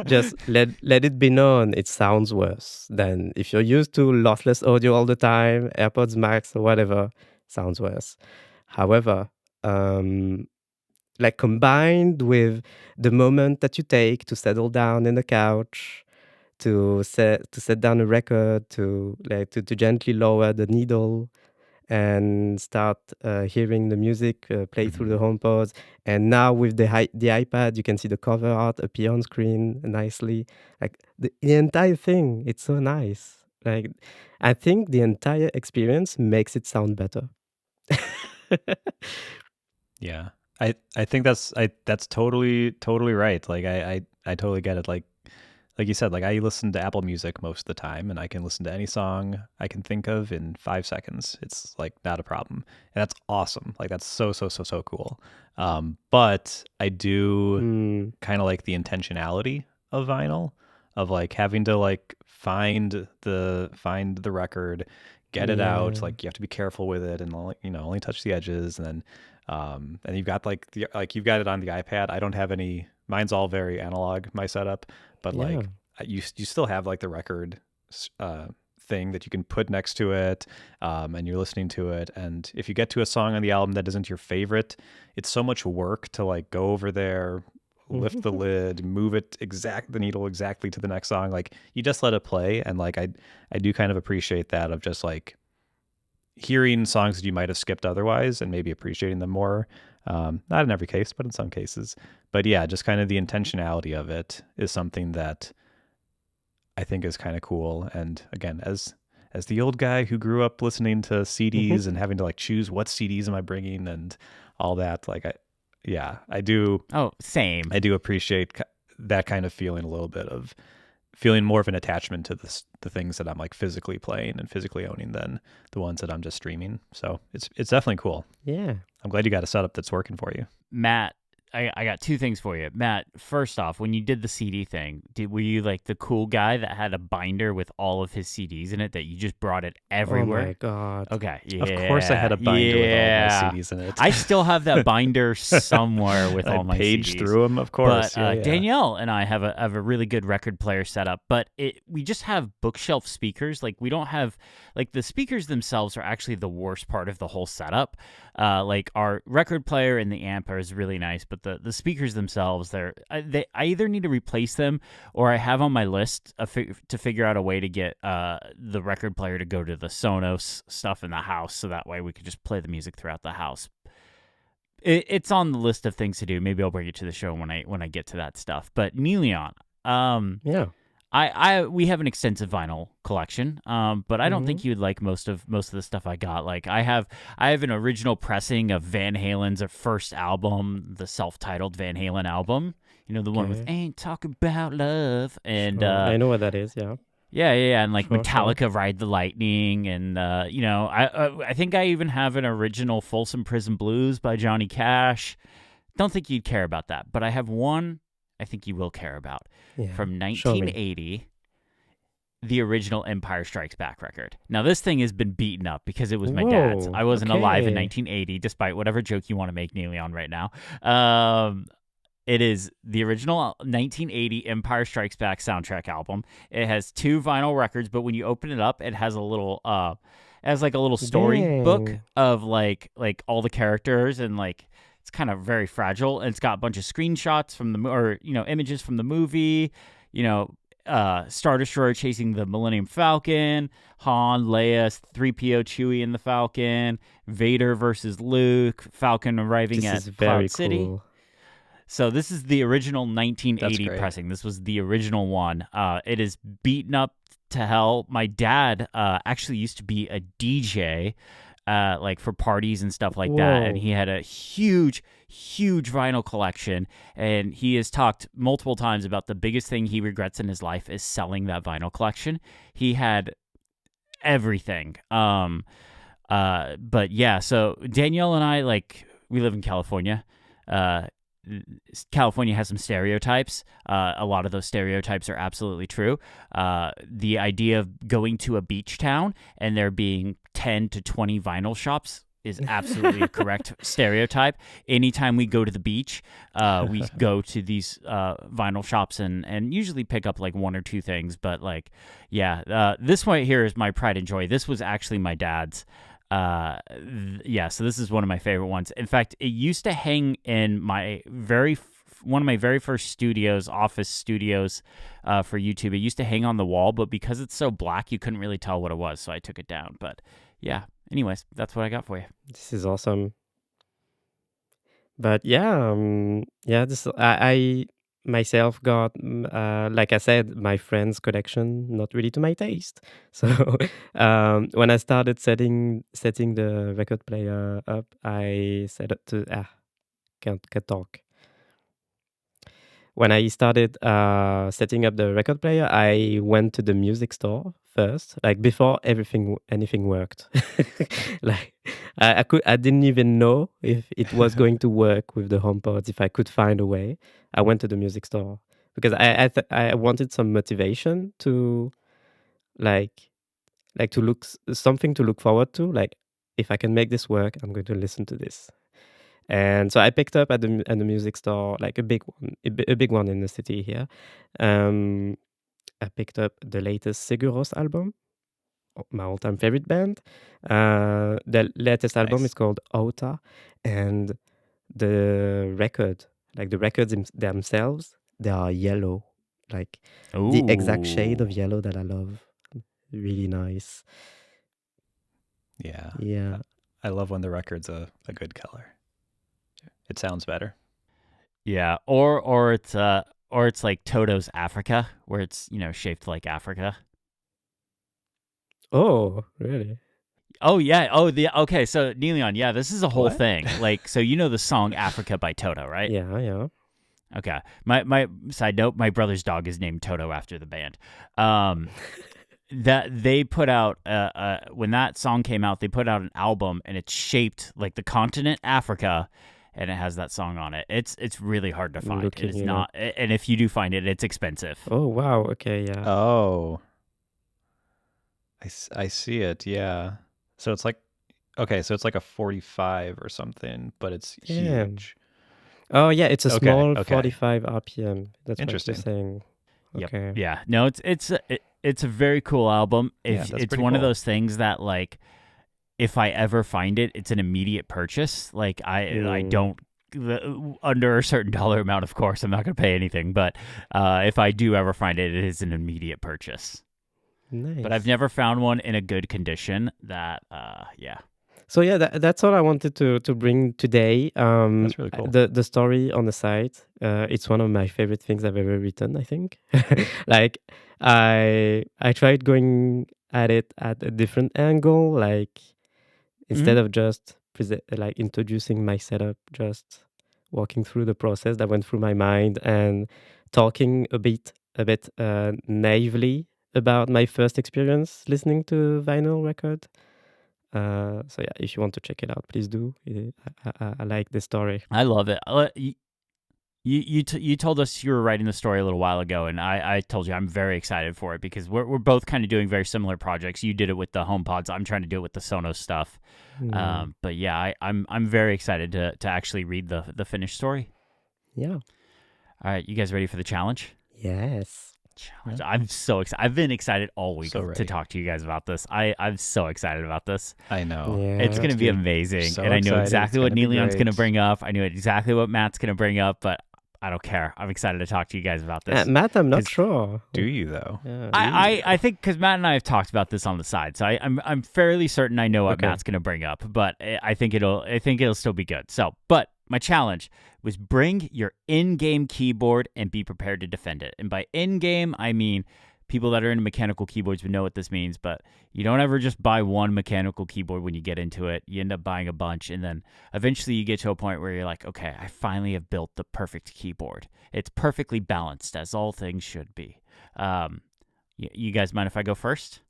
just let it be known it sounds worse than if you're used to lossless audio all the time, AirPods Max or whatever, sounds worse. However, like combined with the moment that you take to settle down in the couch, to set down a record, to gently lower the needle and start hearing the music play through the HomePods. And now with the iPad, you can see the cover art appear on screen nicely. Like the entire thing, it's so nice. Like I think the entire experience makes it sound better. Yeah. I think that's totally right. Like I totally get it. Like you said, like I listen to Apple Music most of the time and I can listen to any song I can think of in 5 seconds. It's like not a problem. And that's awesome. Like that's so cool. But I do kind of like the intentionality of vinyl, of like having to like find the record, get it out. Yeah. Like you have to be careful with it and only touch the edges. And then and you've got you've got it on the iPad. I don't have any, mine's all very analog, my setup, but Yeah. like you still have like the record thing that you can put next to it, and you're listening to it. And if you get to a song on the album that isn't your favorite, it's so much work to like go over there, lift the lid, move it the needle exactly to the next song. Like you just let it play. And like I do kind of appreciate that, of just like hearing songs that you might have skipped otherwise and maybe appreciating them more. Not in every case, but in some cases. But yeah, just kind of the intentionality of it is something that I think is kind of cool. And again, as as the old guy who grew up listening to Mhm. CDs and having to like choose what CDs am I bringing and all that. Like I do Oh, same. appreciate that kind of feeling, a little bit of feeling more of an attachment to the things that I'm like physically playing and physically owning than the ones that I'm just streaming. So it's definitely cool. Yeah. I'm glad you got a setup that's working for you. Matt, I got two things for you. Matt, first off, when you did the CD thing, were you like the cool guy that had a binder with all of his CDs in it that you just brought it Oh my everywhere? god. Okay, Of course, I had yeah, a binder with all of my yeah. CDs in it. I still have that binder somewhere with I all my paged CDs. through them, of But course. Yeah. Danielle and I have a really good record player setup, but we just have bookshelf speakers. Like we don't have like the speakers themselves are actually the worst part of the whole setup. Like our record player and the amp is really nice, but the speakers themselves, I either need to replace them or I have on my list to figure out a way to get the record player to go to the Sonos stuff in the house, so that way we could just play the music throughout the house. It's on the list of things to do. Maybe I'll bring it to the show when I get to that stuff. But Niléane, Yeah. we have an extensive vinyl collection, but I don't Mhm. think you would like most of the stuff I got. Like I have an original pressing of Van Halen's first album, the self-titled Van Halen album. You know, the one with Okay. "Ain't Talking About Love" and Sure. I know what that is, yeah. yeah, and like Sure, sure. Metallica "Ride the Lightning," and you know, I think I even have an original Folsom Prison Blues by Johnny Cash. Don't think you'd care about that, but I have one I think you will care about Yeah. from Show me. 1980, the original Empire Strikes Back record. Now, this thing has been beaten up because it was my dad's. Whoa. I wasn't alive in Okay. 1980, despite whatever joke you want to make, Neely, right now. It is the original 1980 Empire Strikes Back soundtrack album. It has 2 vinyl records, but when you open it up, it has a little it has like a little storybook Dang. of like all the characters, and like it's kind of very fragile, and it's got a bunch of screenshots from or images from the movie, Star Destroyer chasing the Millennium Falcon, Han, Leia, 3PO, Chewie, and the Falcon, Vader versus Luke, Falcon arriving This at is very Cloud City. cool. So this is the original That's 1980 great. pressing. This was the original one. It is beaten up to hell. My dad actually used to be a DJ, like for parties and stuff like that, and Whoa. he had a huge vinyl collection. And he has talked multiple times about the biggest thing he regrets in his life is selling that vinyl collection. He had everything. But yeah, so Danielle and I, like, we live in California. California has some stereotypes. A lot of those stereotypes are absolutely true. The idea of going to a beach town and there being 10 to 20 vinyl shops is absolutely a correct stereotype. Anytime we go to the beach, we go to these vinyl shops and usually pick up like 1 or 2 things. But like, yeah, this one here is my pride and joy. This was actually my dad's. Yeah, so this is one of my favorite ones. In fact, it used to hang in my one of my very first studios, office studios, for YouTube. It used to hang on the wall, but because it's so black, you couldn't really tell what it was, so I took it down. But yeah, anyways, that's what I got for you. This is awesome. But yeah, this I myself got like I said, my friend's collection not really to my taste. So when I started setting the record player up, I set it to can't talk. When I started setting up the record player, I went to the music store first, like before anything worked. Like I didn't even know if it was going to work with the HomePods, if I could find a way. I went to the music store because I wanted some motivation to like to something to look forward to. Like if I can make this work, I'm going to listen to this. And so I picked up at the music store, like a big one, a big one in the city here. Um, I picked up the latest Seguros album, my all-time favorite band. The latest album Nice. is called Ota, and the record, like the records themselves, they are yellow, like the exact shade of Ooh. yellow that I love. Really nice. Yeah. Yeah. I love when the record's a good color. It sounds better. Yeah, or it's like Toto's Africa, where it's shaped like Africa. Oh, really? Oh yeah. Okay. So Niléane, yeah, this is a whole What? thing. Like, so you know the song "Africa" by Toto, right? Yeah, yeah. Okay. My side note: my brother's dog is named Toto after the band. Um, that they put out when that song came out, they put out an album, and it's shaped like the continent Africa, and it has that song on it. It's really hard to I'm find. It is looking it up. not, and if you do find it, it's expensive. Oh, wow. Okay, yeah. Oh, I see it. Yeah. So it's like okay, so it's like a 45 or something, but it's Damn. huge. Oh, yeah, it's a Okay, small okay. 45 RPM. That's what you're Interesting. saying. Yep. Okay. Yeah. No, it's a very cool album. Yeah, If that's it's pretty one of cool. those things that like if I ever find it, it's an immediate purchase. Like I don't under a certain dollar amount, of course, I'm not going to pay anything. But if I do ever find it, it is an immediate purchase. Nice. But I've never found one in a good condition. That yeah. So yeah, that's all I wanted to bring today. That's really cool. The story on the site, it's one of my favorite things I've ever written, I think. Like I tried going at it at a different angle, like instead of just like introducing my setup, just walking through the process that went through my mind and talking a bit naively about my first experience listening to vinyl record. So yeah, if you want to check it out, please do. I like the story. I love it. You told us you were writing the story a little while ago, and I told you I'm very excited for it because we're both kind of doing very similar projects. You did it with the HomePods. I'm trying to do it with the Sonos stuff. But yeah, I'm very excited to actually read the finished story. Yeah. All right, you guys ready for the challenge? Yes. Challenge. I'm so excited. I've been excited all week So to ready. talk to you guys about this. I'm so excited about this. I know. Yeah. It's going to be amazing. So And I know excited. exactly It's what gonna be Niléane's going to great. bring up. I knew exactly what Matt's going to bring up, but I don't care. I'm excited to talk to you guys about this. Matt, I'm not 'Cause- sure. Do you though? Yeah. I think because Matt and I have talked about this on the side, so I'm fairly certain I know what Okay. Matt's going to bring up, but I think it'll still be good. So, but my challenge was bring your in-game keyboard and be prepared to defend it. And by in-game, I mean people that are into mechanical keyboards would know what this means, but you don't ever just buy one mechanical keyboard when you get into it. You end up buying a bunch, and then eventually you get to a point where you're like, okay, I finally have built the perfect keyboard. It's perfectly balanced, as all things should be. You guys mind if I go first?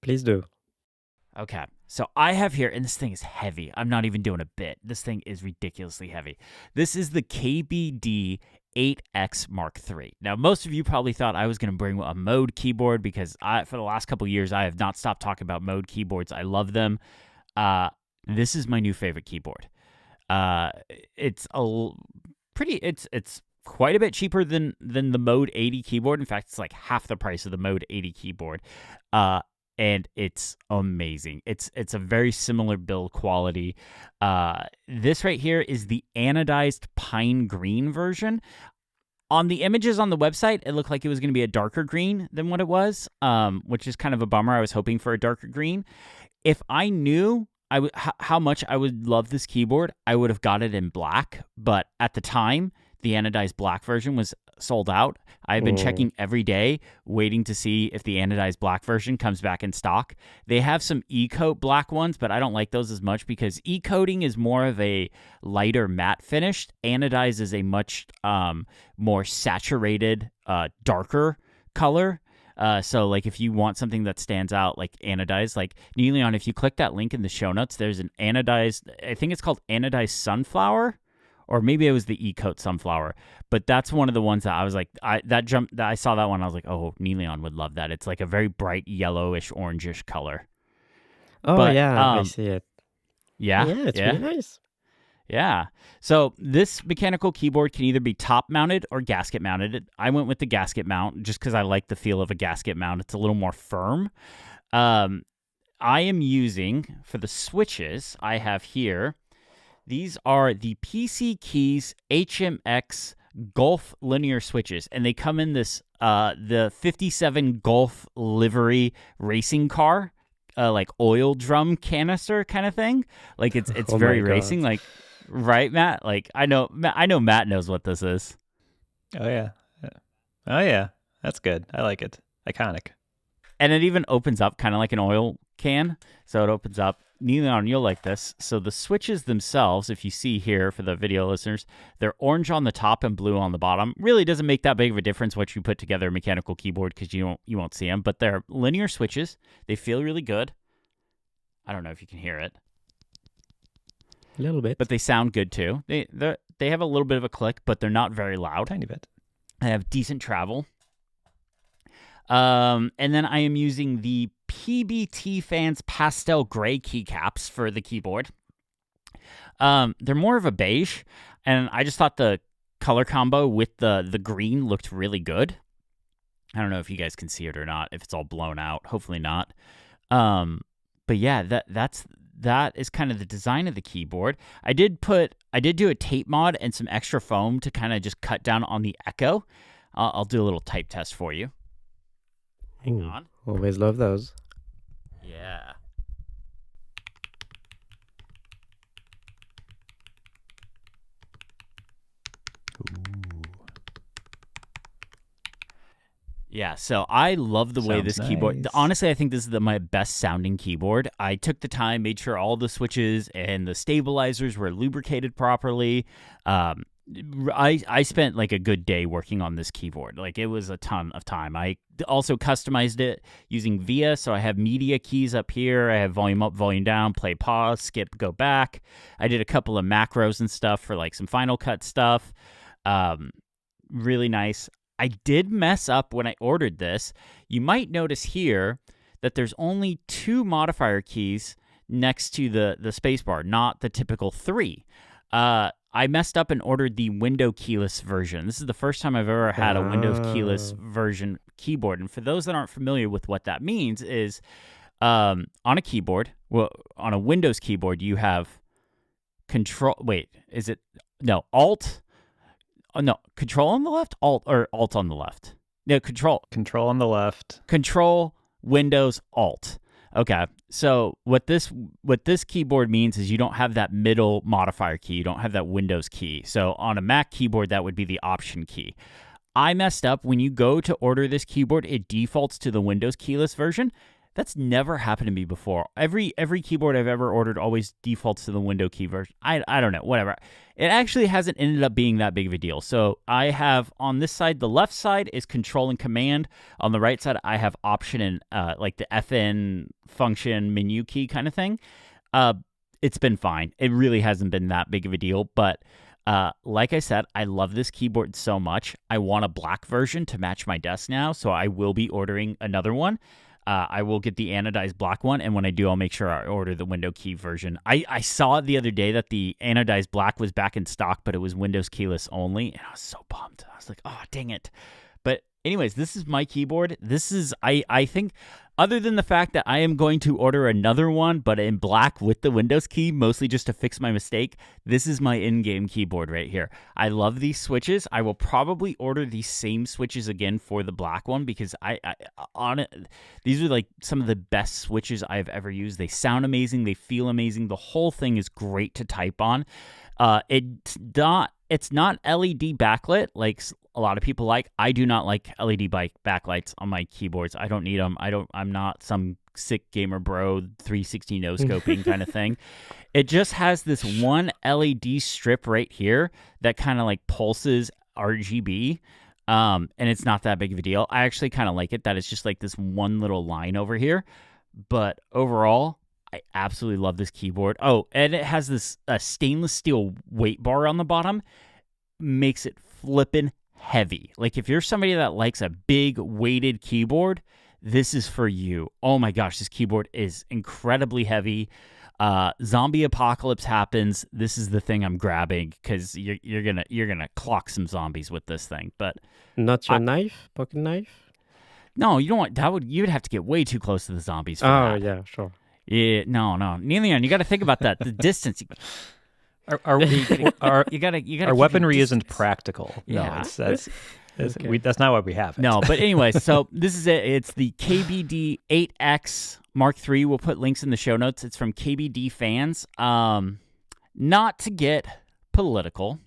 Please do. Okay, so I have here, and this thing is heavy. I'm not even doing a bit. This thing is ridiculously heavy. This is the KBD 8X Mark III. Now, most of you probably thought I was going to bring a Mode keyboard because for the last couple years, I have not stopped talking about Mode keyboards. I love them. This is my new favorite keyboard. It's it's quite a bit cheaper than the Mode 80 keyboard. In fact, it's like half the price of the Mode 80 keyboard. And it's amazing. It's a very similar build quality. This right here is the anodized pine green version. On the images on the website, it looked like it was going to be a darker green than what it was, which is kind of a bummer. I was hoping for a darker green. If I knew how much I would love this keyboard, I would have got it in black. But at the time, the anodized black version was sold out. I've been checking every day, waiting to see if the anodized black version comes back in stock. They have some E-coat black ones, but I don't like those as much because E-coating is more of a lighter matte finish. Anodized is a much more saturated, darker color. So like if you want something that stands out like anodized, like Niléane, if you click that link in the show notes, there's an anodized, I think it's called anodized sunflower. Or maybe it was the E-coat sunflower, but that's one of the ones that I was like, I saw that one. I was like, oh, Niléane would love that. It's like a very bright yellowish, orangish color. Oh, But, yeah, I see it. Yeah, Yeah, it's really nice. Yeah. So this mechanical keyboard can either be top mounted or gasket mounted. I went with the gasket mount just because I like the feel of a gasket mount. It's a little more firm. I am using for the switches. I have here. These are the PC Keys HMX Golf linear switches, and they come in this the 57 Golf livery racing car, like oil drum canister kind of thing. Like it's Oh very my racing, God. like right, Matt? Like I know Matt knows what this is. Oh yeah. Oh yeah. That's good. I like it. Iconic. And it even opens up kind of like an oil can. So it opens up. Niléane, you'll like this. So the switches themselves, if you see here for the video listeners, they're orange on the top and blue on the bottom. Really doesn't make that big of a difference what you put together a mechanical keyboard because you won't see them. But they're linear switches. They feel really good. I don't know if you can hear it. A little bit. But they sound good too. They have a little bit of a click, but they're not very loud. Tiny bit. They have decent travel. And then I am using the PBT Fans pastel gray keycaps for the keyboard. They're more of a beige, and I just thought the color combo with the green looked really good. I don't know if you guys can see it or not, if it's all blown out. Hopefully not. But yeah, that is kind of the design of the keyboard. I did do a tape mod and some extra foam to kind of just cut down on the echo. I'll do a little type test for you. Hang on. Always love those. Yeah. Yeah, so I love the way this keyboard... nice. Honestly, I think this is my best sounding keyboard. I took the time, made sure all the switches and the stabilizers were lubricated properly. I spent like a good day working on this keyboard. Like, it was a ton of time. I also customized it using VIA, so I have media keys up here. I have volume up, volume down, play, pause, skip, go back. I did a couple of macros and stuff for like some Final Cut stuff. Really nice. I did mess up when I ordered this. You might notice here that there's only 2 modifier keys next to the spacebar, not the typical 3. I messed up and ordered the window keyless version. This is the first time I've ever had a Windows keyless version keyboard. And for those that aren't familiar with what that means is on a keyboard, well, on a Windows keyboard, you have Control on the left, Alt on the left. No, Control on the left. Control, Windows, Alt. Okay, so what this keyboard means is you don't have that middle modifier key. You don't have that Windows key. So on a Mac keyboard, that would be the Option key. I messed up. When you go to order this keyboard, it defaults to the Windows keyless version. That's never happened to me before. Every keyboard I've ever ordered always defaults to the window key version. I don't know, whatever. It actually hasn't ended up being that big of a deal. So I have on this side, the left side is Control and Command. On the right side, I have Option and like the FN function menu key kind of thing. It's been fine. It really hasn't been that big of a deal. But like I said, I love this keyboard so much. I want a black version to match my desk now. So I will be ordering another one. I will get the anodized black one, and when I do, I'll make sure I order the window key version. I saw the other day that the anodized black was back in stock, but it was Windows keyless only, and I was so bummed. I was like, oh, dang it. But anyways, this is my keyboard. This is, I think, other than the fact that I am going to order another one, but in black with the Windows key, mostly just to fix my mistake, this is my in-game keyboard right here. I love these switches. I will probably order these same switches again for the black one because these are like some of the best switches I've ever used. They sound amazing. They feel amazing. The whole thing is great to type on. It's not LED backlit like a lot of people like. I do not like LED backlights on my keyboards. I don't need them. I'm not some sick gamer bro 360 no scoping kind of thing. It just has this one LED strip right here that kind of like pulses RGB. And it's not that big of a deal. I actually kind of like it that it's just like this one little line over here. But overall, I absolutely love this keyboard. Oh, and it has this stainless steel weight bar on the bottom. Makes it flippin' heavy. Like, if you're somebody that likes a big weighted keyboard, this is for you. Oh my gosh, this keyboard is incredibly heavy. Zombie apocalypse happens. This is the thing I'm grabbing because you're gonna clock some zombies with this thing. But not your knife, pocket knife. No, you don't want that. You'd have to get way too close to the zombies for that. Yeah, sure. Yeah, no. Niléane, you got to think about that. The distance. Our weaponry distance. isn't practical. Yeah. No, that's not why we have it. No, but anyway, so this is it. It's the KBD 8X Mark III. We'll put links in the show notes. It's from KBD Fans. Not to get political,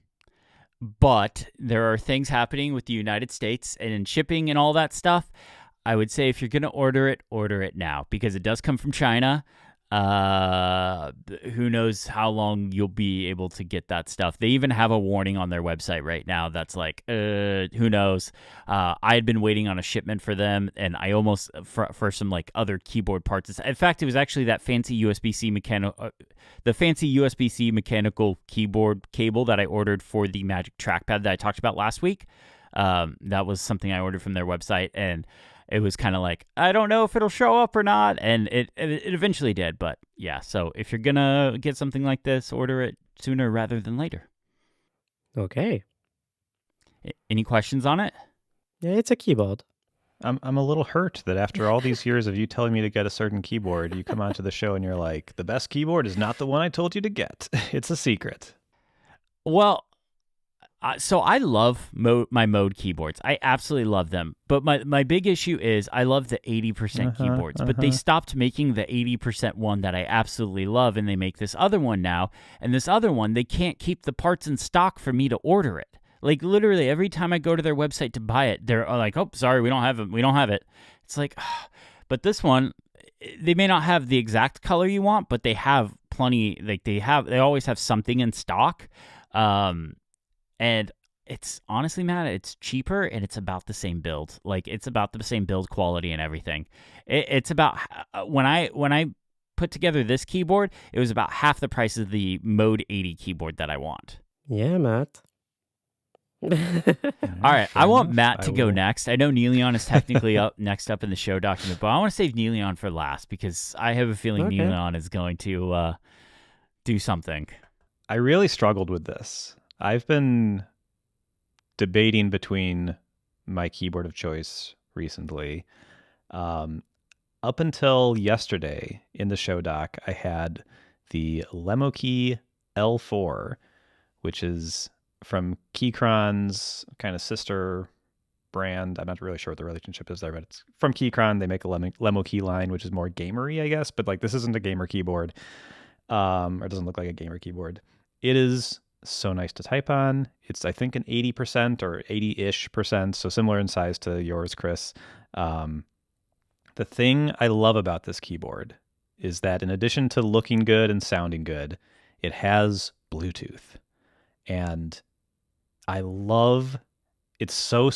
but there are things happening with the United States and in shipping and all that stuff. I would say if you're going to order it now, because it does come from China. Who knows how long you'll be able to get that stuff. They even have a warning on their website right now that's like, who knows. I had been waiting on a shipment for them, and I almost for some like other keyboard parts. In fact, it was actually that fancy USB-C mechanical keyboard cable that I ordered for the Magic Trackpad that I talked about last week. That was something I ordered from their website, and it was kind of like, I don't know if it'll show up or not, and it eventually did. But yeah, so if you're gonna get something like this, order it sooner rather than later. Okay. Any questions on it? Yeah, it's a keyboard. I'm a little hurt that after all these years of you telling me to get a certain keyboard, you come onto the show and you're like, the best keyboard is not the one I told you to get. It's a secret. Well, so I love my Mode keyboards. I absolutely love them. But my big issue is I love the 80% keyboards. But they stopped making the 80% one that I absolutely love, and they make this other one now. And this other one, they can't keep the parts in stock for me to order it. Like literally every time I go to their website to buy it, they're like, "Oh, sorry, we don't have it. We don't have it." It's like, but this one, they may not have the exact color you want, but they have plenty. Like they always have something in stock. And it's honestly, Matt, it's cheaper and it's about the same build. Like it's about the same build quality and everything. It's about when I put together this keyboard, it was about half the price of the Mode 80 keyboard that I want. Yeah, Matt. All right, I want Matt to go next. I know Niléane is technically next up in the show document, but I want to save Niléane for last because I have a feeling Niléane is going to do something. I really struggled with this. I've been debating between my keyboard of choice recently. Up until yesterday in the show doc, I had the Lemokey L4, which is from Keychron's kind of sister brand. I'm not really sure what the relationship is there, but it's from Keychron. They make a Lemokey line, which is more gamery, I guess. But like this isn't a gamer keyboard, or it doesn't look like a gamer keyboard. It is so nice to type on. It's, I think, an 80% or 80-ish%, so similar in size to yours, Chris. The thing I love about this keyboard is that in addition to looking good and sounding good, it has Bluetooth. And I love it's so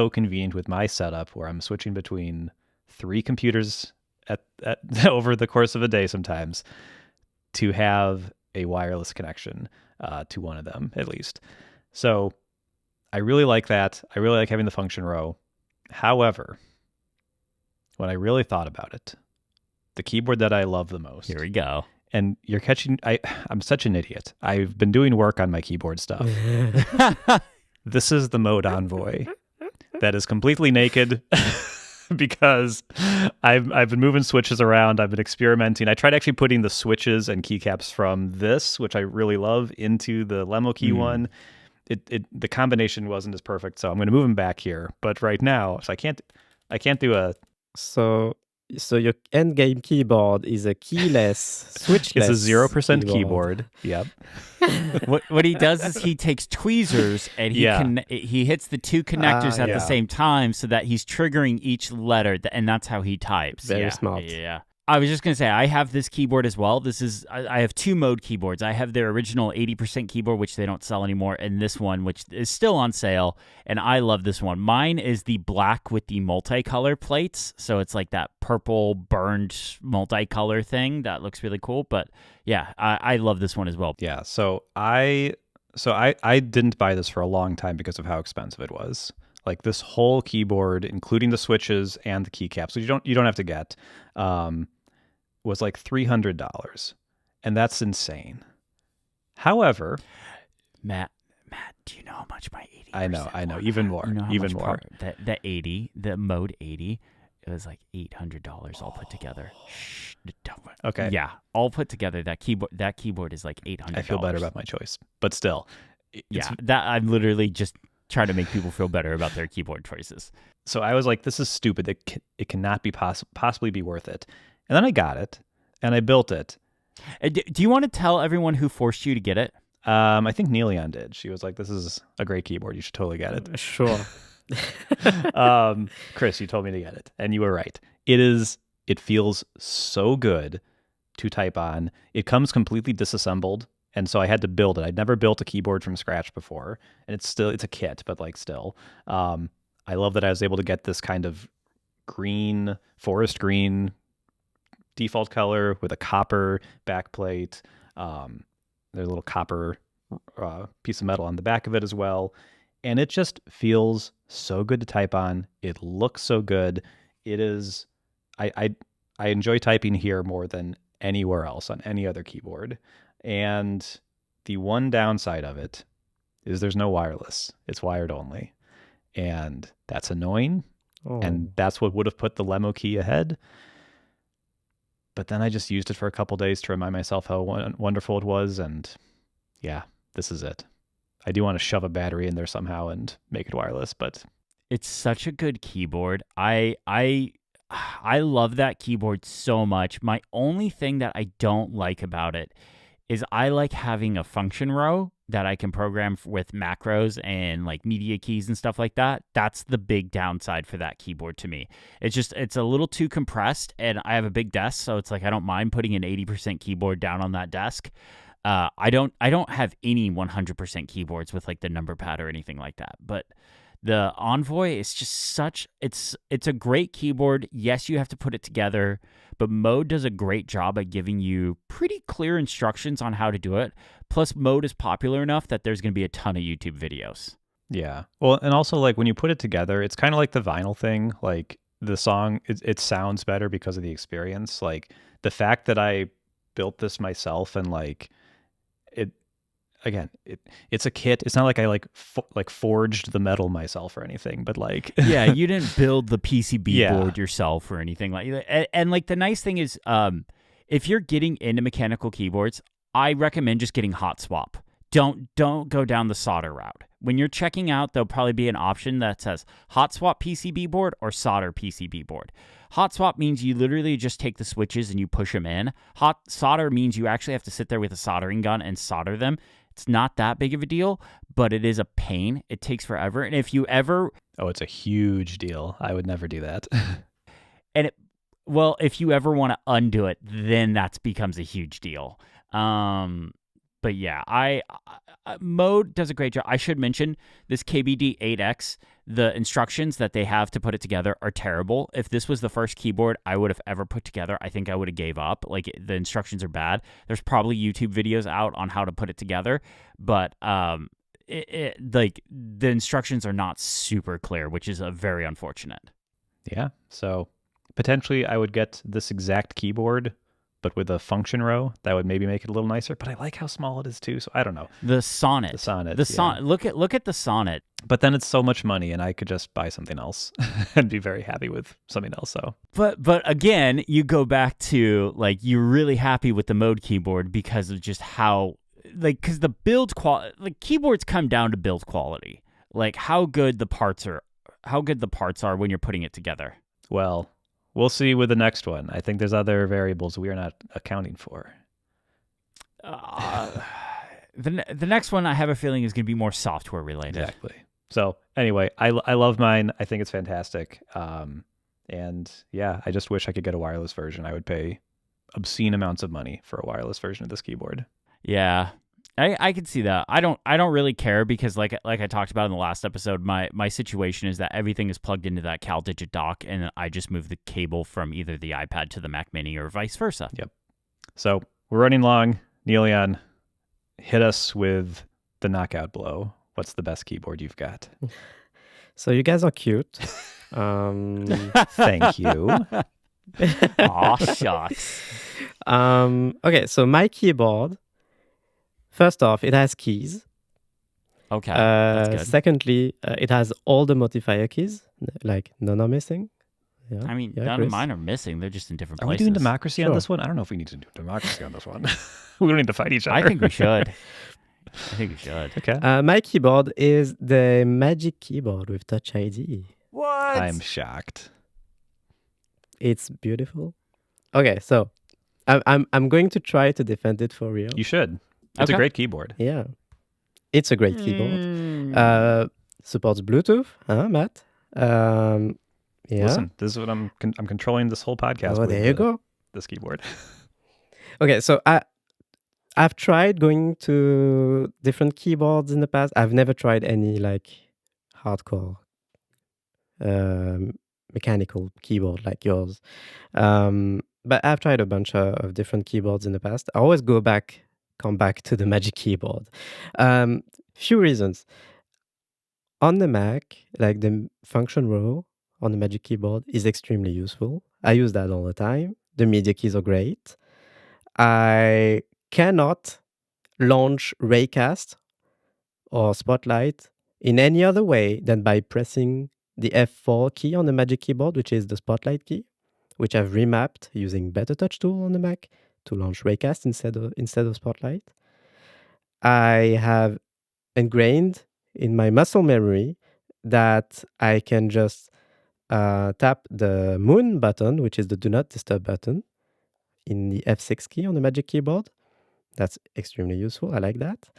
convenient with my setup where I'm switching between 3 computers at over the course of a day sometimes to have a wireless connection to one of them at least. So I really like that. I really like having the function row. However, when I really thought about it, the keyboard that I love the most. Here we go. And you're catching, I'm such an idiot. I've been doing work on my keyboard stuff. This is the Mode Envoy that is completely naked because I've been moving switches around. I've been experimenting. I tried actually putting the switches and keycaps from this, which I really love, into the Lemokey one. The combination wasn't as perfect, so I'm going to move them back here. But right now, so I can't do a. So your endgame keyboard is a keyless, switchless. It's a 0% keyboard. Yep. What he does is he takes tweezers and he hits the 2 connectors at the same time so that he's triggering each letter, and that's how he types. Very smart. Yeah. I was just going to say, I have this keyboard as well. I have 2 Mode keyboards. I have their original 80% keyboard, which they don't sell anymore, and this one, which is still on sale, and I love this one. Mine is the black with the multicolor plates, so it's like that purple burned multicolor thing. That looks really cool, but yeah, I love this one as well. Yeah, so I didn't buy this for a long time because of how expensive it was. Like this whole keyboard, including the switches and the keycaps, which you don't have to get, was like $300, and that's insane. However, Matt, do you know how much my 80? I know, even more, you know how even much more. The 80, the Mode 80, it was like $800 all put together. Okay, yeah, all put together. That keyboard is like $800. I feel better about my choice, but still, that I'm literally just trying to make people feel better about their keyboard choices. So I was like, this is stupid. It cannot be possibly be worth it. And then I got it, and I built it. Do you want to tell everyone who forced you to get it? I think Niléane did. She was like, this is a great keyboard. You should totally get it. Sure. Chris, you told me to get it, and you were right. It feels so good to type on. It comes completely disassembled, and so I had to build it. I'd never built a keyboard from scratch before, and it's a kit, but like still. I love that I was able to get this kind of green, forest green default color with a copper backplate. There's a little copper piece of metal on the back of it as well. And it just feels so good to type on. It looks so good. It is, I enjoy typing here more than anywhere else on any other keyboard. And the one downside of it is there's no wireless. It's wired only. And that's annoying. And that's what would have put the Lemo key ahead. But then I just used it for a couple days to remind myself how wonderful it was. And yeah, this is it. I do want to shove a battery in there somehow and make it wireless, but it's such a good keyboard. I love that keyboard so much. My only thing that I don't like about it is I like having a function row that I can program with macros and like media keys and stuff like that. That's the big downside for that keyboard to me. It's a little too compressed, and I have a big desk, so it's like I don't mind putting an 80% keyboard down on that desk. I don't have any 100% keyboards with like the number pad or anything like that. But the Envoy is just it's a great keyboard. Yes, you have to put it together, but Mode does a great job at giving you pretty clear instructions on how to do it. Plus, Mode is popular enough that there's going to be a ton of YouTube videos. Yeah. Well, and also like when you put it together, it's kind of like the vinyl thing. Like the song, it sounds better because of the experience. Like the fact that I built this myself and like it's a kit. It's not like I forged the metal myself or anything, but like yeah, you didn't build the PCB board yourself or anything like that. And like the nice thing is, if you're getting into mechanical keyboards, I recommend just getting hot swap. Don't go down the solder route. When you're checking out, there'll probably be an option that says hot swap PCB board or solder PCB board. Hot swap means you literally just take the switches and you push them in. Hot solder means you actually have to sit there with a soldering gun and solder them. It's not that big of a deal, but it is a pain. It takes forever. And if you ever... Oh, it's a huge deal. I would never do that. If you ever want to undo it, then that becomes a huge deal. But yeah, Mode does a great job. I should mention this KBD 8X, the instructions that they have to put it together are terrible. If this was the first keyboard I would have ever put together, I think I would have gave up. Like the instructions are bad. There's probably YouTube videos out on how to put it together, but like the instructions are not super clear, which is very unfortunate. Yeah. So potentially I would get this exact keyboard, but with a function row, that would maybe make it a little nicer. But I like how small it is too, so I don't know. The Sonnet. Look at the Sonnet. But then it's so much money, and I could just buy something else and be very happy with something else. So, but again, you go back to like you're really happy with the Mode keyboard because of just how because the build quality. Like keyboards come down to build quality, like how good the parts are when you're putting it together. Well, we'll see with the next one. I think there's other variables we are not accounting for. The next one I have a feeling is going to be more software related. Exactly. So anyway, I love mine. I think it's fantastic. And yeah, I just wish I could get a wireless version. I would pay obscene amounts of money for a wireless version of this keyboard. Yeah. I can see that. I don't really care because like I talked about in the last episode, my situation is that everything is plugged into that CalDigit dock and I just move the cable from either the iPad to the Mac Mini or vice versa. Yep. So we're running long. Niléane, hit us with the knockout blow. What's the best keyboard you've got? So you guys are cute. Thank you. Aw, shucks. Okay, so my keyboard, first off, it has keys. Okay, that's good. Secondly, it has all the modifier keys, like none are missing. Yeah. I mean, yeah, none Chris? of mine are missing. They're just in different Are places. we doing democracy on Sure. this one? I don't know if we need to do democracy on this one. We don't need to fight each other. I think we should. Okay. My keyboard is the Magic Keyboard with Touch ID. What? I'm shocked. It's beautiful. Okay, so I'm going to try to defend it for real. You should. It's a Okay. great keyboard. Yeah, it's a great keyboard. supports Bluetooth, huh, Matt? Yeah. Listen, this is what I'm controlling this whole podcast Oh, with there you go. this keyboard. Okay, so I've tried going to different keyboards in the past. I've never tried any like hardcore um, mechanical keyboard like yours. But I've tried a bunch of different keyboards in the past. I always come back to the Magic Keyboard. Few reasons. On the Mac, like the function row on the Magic Keyboard is extremely useful. I use that all the time. The media keys are great. I cannot launch Raycast or Spotlight in any other way than by pressing the F4 key on the Magic Keyboard, which is the Spotlight key, which I've remapped using Better Touch tool on the Mac to launch Raycast instead of Spotlight. I have ingrained in my muscle memory that I can just tap the Moon button, which is the Do Not Disturb button, in the F6 key on the Magic Keyboard. That's extremely useful. I like that.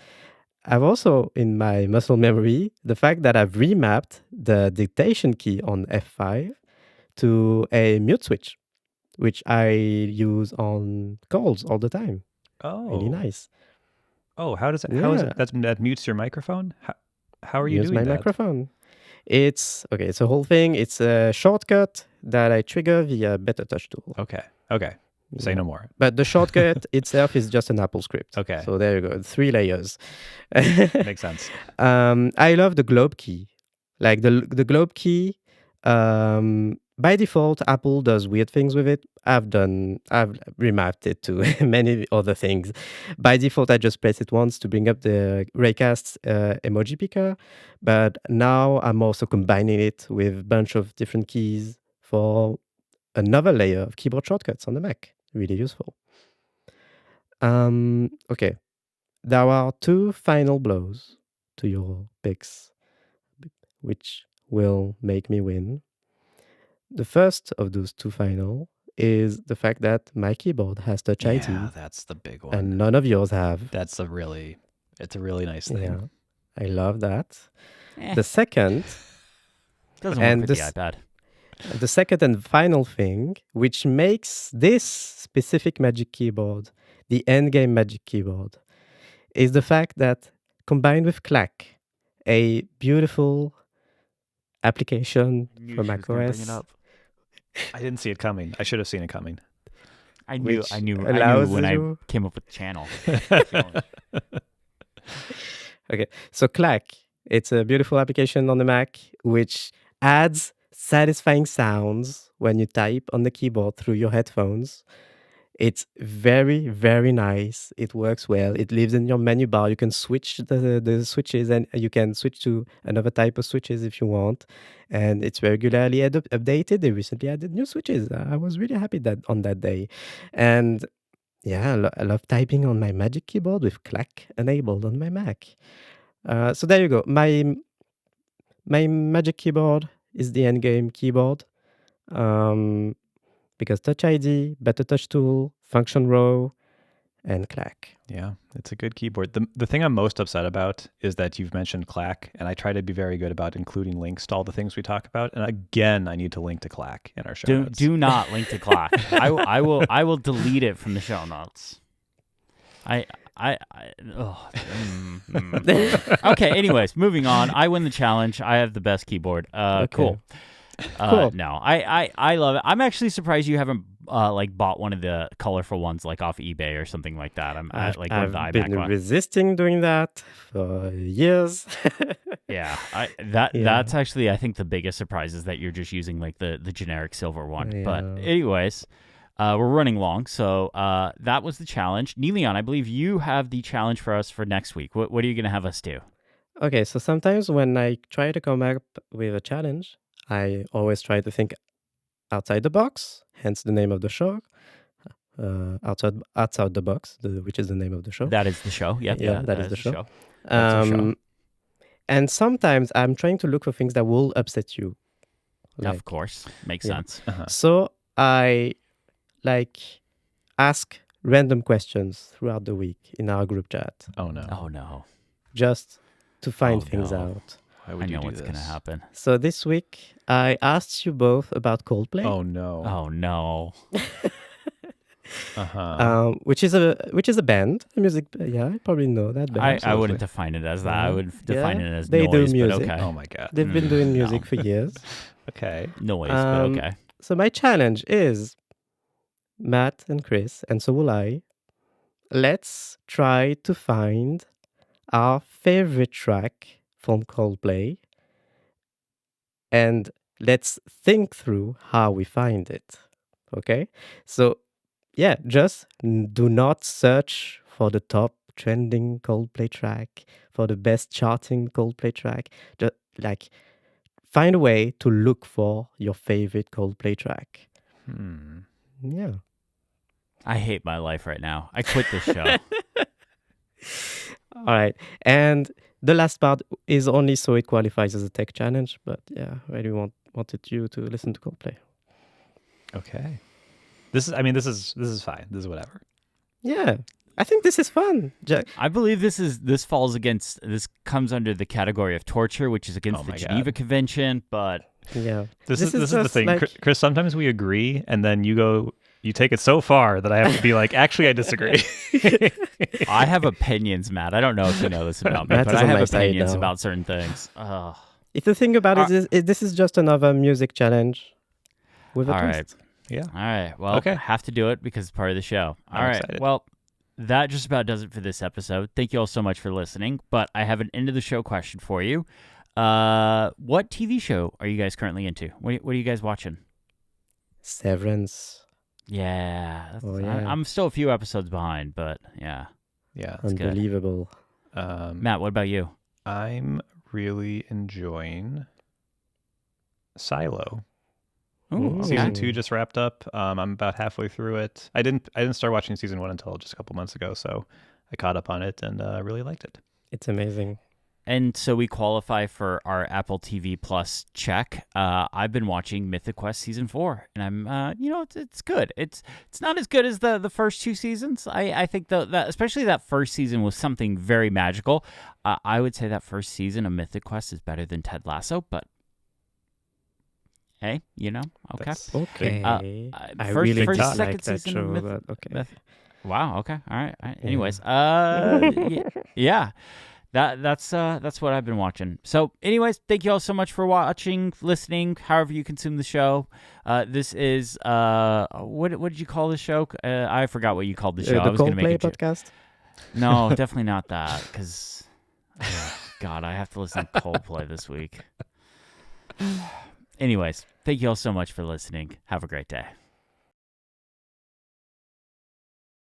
I've also, in my muscle memory, the fact that I've remapped the dictation key on F5 to a mute switch, which I use on calls all the time. Really nice. Oh, how is it that mutes your microphone? How are you Mutes doing my that? microphone. It's a whole thing. It's a shortcut that I trigger via Better Touch tool. Okay. Say no more. But the shortcut itself is just an Apple script. Okay. So there you go. 3 layers. Makes sense. I love the globe key. Like the globe key, by default, Apple does weird things with it. I've remapped it to many other things. By default, I just press it once to bring up the Raycast emoji picker. But now I'm also combining it with a bunch of different keys for another layer of keyboard shortcuts on the Mac. Really useful. Okay. There are 2 final blows to your picks, which will make me win. The first of those 2 final is the fact that my keyboard has Touch ID. Yeah, that's the big one. And none of yours have. It's a really nice thing. Yeah, I love that. Eh, The second, doesn't and work with this- the iPad. the second and final thing, which makes this specific Magic Keyboard the endgame Magic Keyboard, is the fact that combined with Clack, a beautiful application for macOS, I didn't see it coming. I should have seen it coming. I knew which I knew allows when you- I came up with the channel. Okay, so Clack, it's a beautiful application on the Mac which adds satisfying sounds when you type on the keyboard through your headphones. It's very, very nice. It works well. It lives in your menu bar. You can switch the switches and you can switch to another type of switches if you want. And it's regularly updated. They recently added new switches. I was really happy on that day. And yeah, I love typing on my Magic Keyboard with Clack enabled on my Mac. So there you go. My Magic Keyboard is the endgame keyboard. Because Touch ID, Better Touch tool, function row, and Clack. Yeah, it's a good keyboard. The thing I'm most upset about is that you've mentioned Clack, and I try to be very good about including links to all the things we talk about. And again, I need to link to Clack in our show notes. Do not link to Clack. I will delete it from the show notes. Okay, anyways, moving on. I win the challenge. I have the best keyboard. Cool. Cool. No, I love it. I'm actually surprised you haven't like bought one of the colorful ones like off eBay or something like that. I've one of the iMac been ones. resisting doing that for years. Yeah, that's actually I think the biggest surprise is that you're just using like the generic silver one. But Yeah. anyways, we're running long, so that was the challenge. Niléane, I believe you have the challenge for us for next week. What are you going to have us do? Okay, so sometimes when I try to come up with a challenge, I always try to think outside the box, hence the name of the show. Outside the box, which is the name of the show. That is the show. Yep, Yeah, that is the show. That's our show. And sometimes I'm trying to look for things that will upset you. Of course, makes yeah. sense. So I ask random questions throughout the week in our group chat, Oh no. Oh no. just to find Oh, things no. out. Why would I you know do what's this? going to happen. So this week I asked you both about Coldplay, Oh no. Oh, no. which is a band, a music. Yeah, you probably know that band. I Absolutely. wouldn't define it as that. I Yeah. would define Yeah, it as they do noise, but music. okay. Oh my god. They've been doing music no. for years. Okay. Noise, but Um, okay. So my challenge is, Matt and Chris, and so will I, let's try to find our favorite track from Coldplay, and let's think through how we find it. Okay? So, yeah, just do not search for the top trending Coldplay track, for the best charting Coldplay track. Just like find a way to look for your favorite Coldplay track. Yeah. I hate my life right now. I quit this show. All right. And the last part is only so it qualifies as a tech challenge, but yeah, I really wanted you to listen to Coldplay. Okay. This is fine. This is whatever. Yeah. I think this is fun. I believe this comes under the category of torture, which is against Oh the my Geneva God. Convention, but Yeah. This is the just thing, like- Chris. Sometimes we agree, and then you take it so far that I have to be like, actually, I disagree. I have opinions, Matt. I don't know if you know this about me, Matt but is I on have my side opinions now. about certain things. Ugh. If you think about it, this is just another music challenge with a All right. twist. Yeah. All right. Well, Okay. I have to do it because it's part of the show. All I'm right. excited. Well, that just about does it for this episode. Thank you all so much for listening. But I have an end of the show question for you. What TV show are you guys currently into? What are you guys watching? Severance. Yeah. Oh, yeah. I'm still a few episodes behind, but yeah. Yeah. good. Unbelievable. Matt, what about you? I'm really enjoying Silo. Ooh, okay. Season 2 just wrapped up. I'm about halfway through it. I didn't start watching season 1 until just a couple months ago, so I caught up on it and really liked it. It's amazing. And so we qualify for our Apple TV Plus check. I've been watching Mythic Quest season 4, and I'm, it's good. It's not as good as the first two seasons. I think that especially that first season was something very magical. I would say that first season of Mythic Quest is better than Ted Lasso, but hey, okay. That's Okay. I first- really first, did second like that season of show, Myth- but okay. Myth- Wow. Okay. All right. Yeah. Anyways, yeah. That's what I've been watching. So, anyways, thank you all so much for watching, listening, however you consume the show. This is what did you call the show? I forgot what you called the show. I The was going to Coldplay make it. podcast. No, definitely not that. Because, God, I have to listen to Coldplay this week. Anyways, thank you all so much for listening. Have a great day.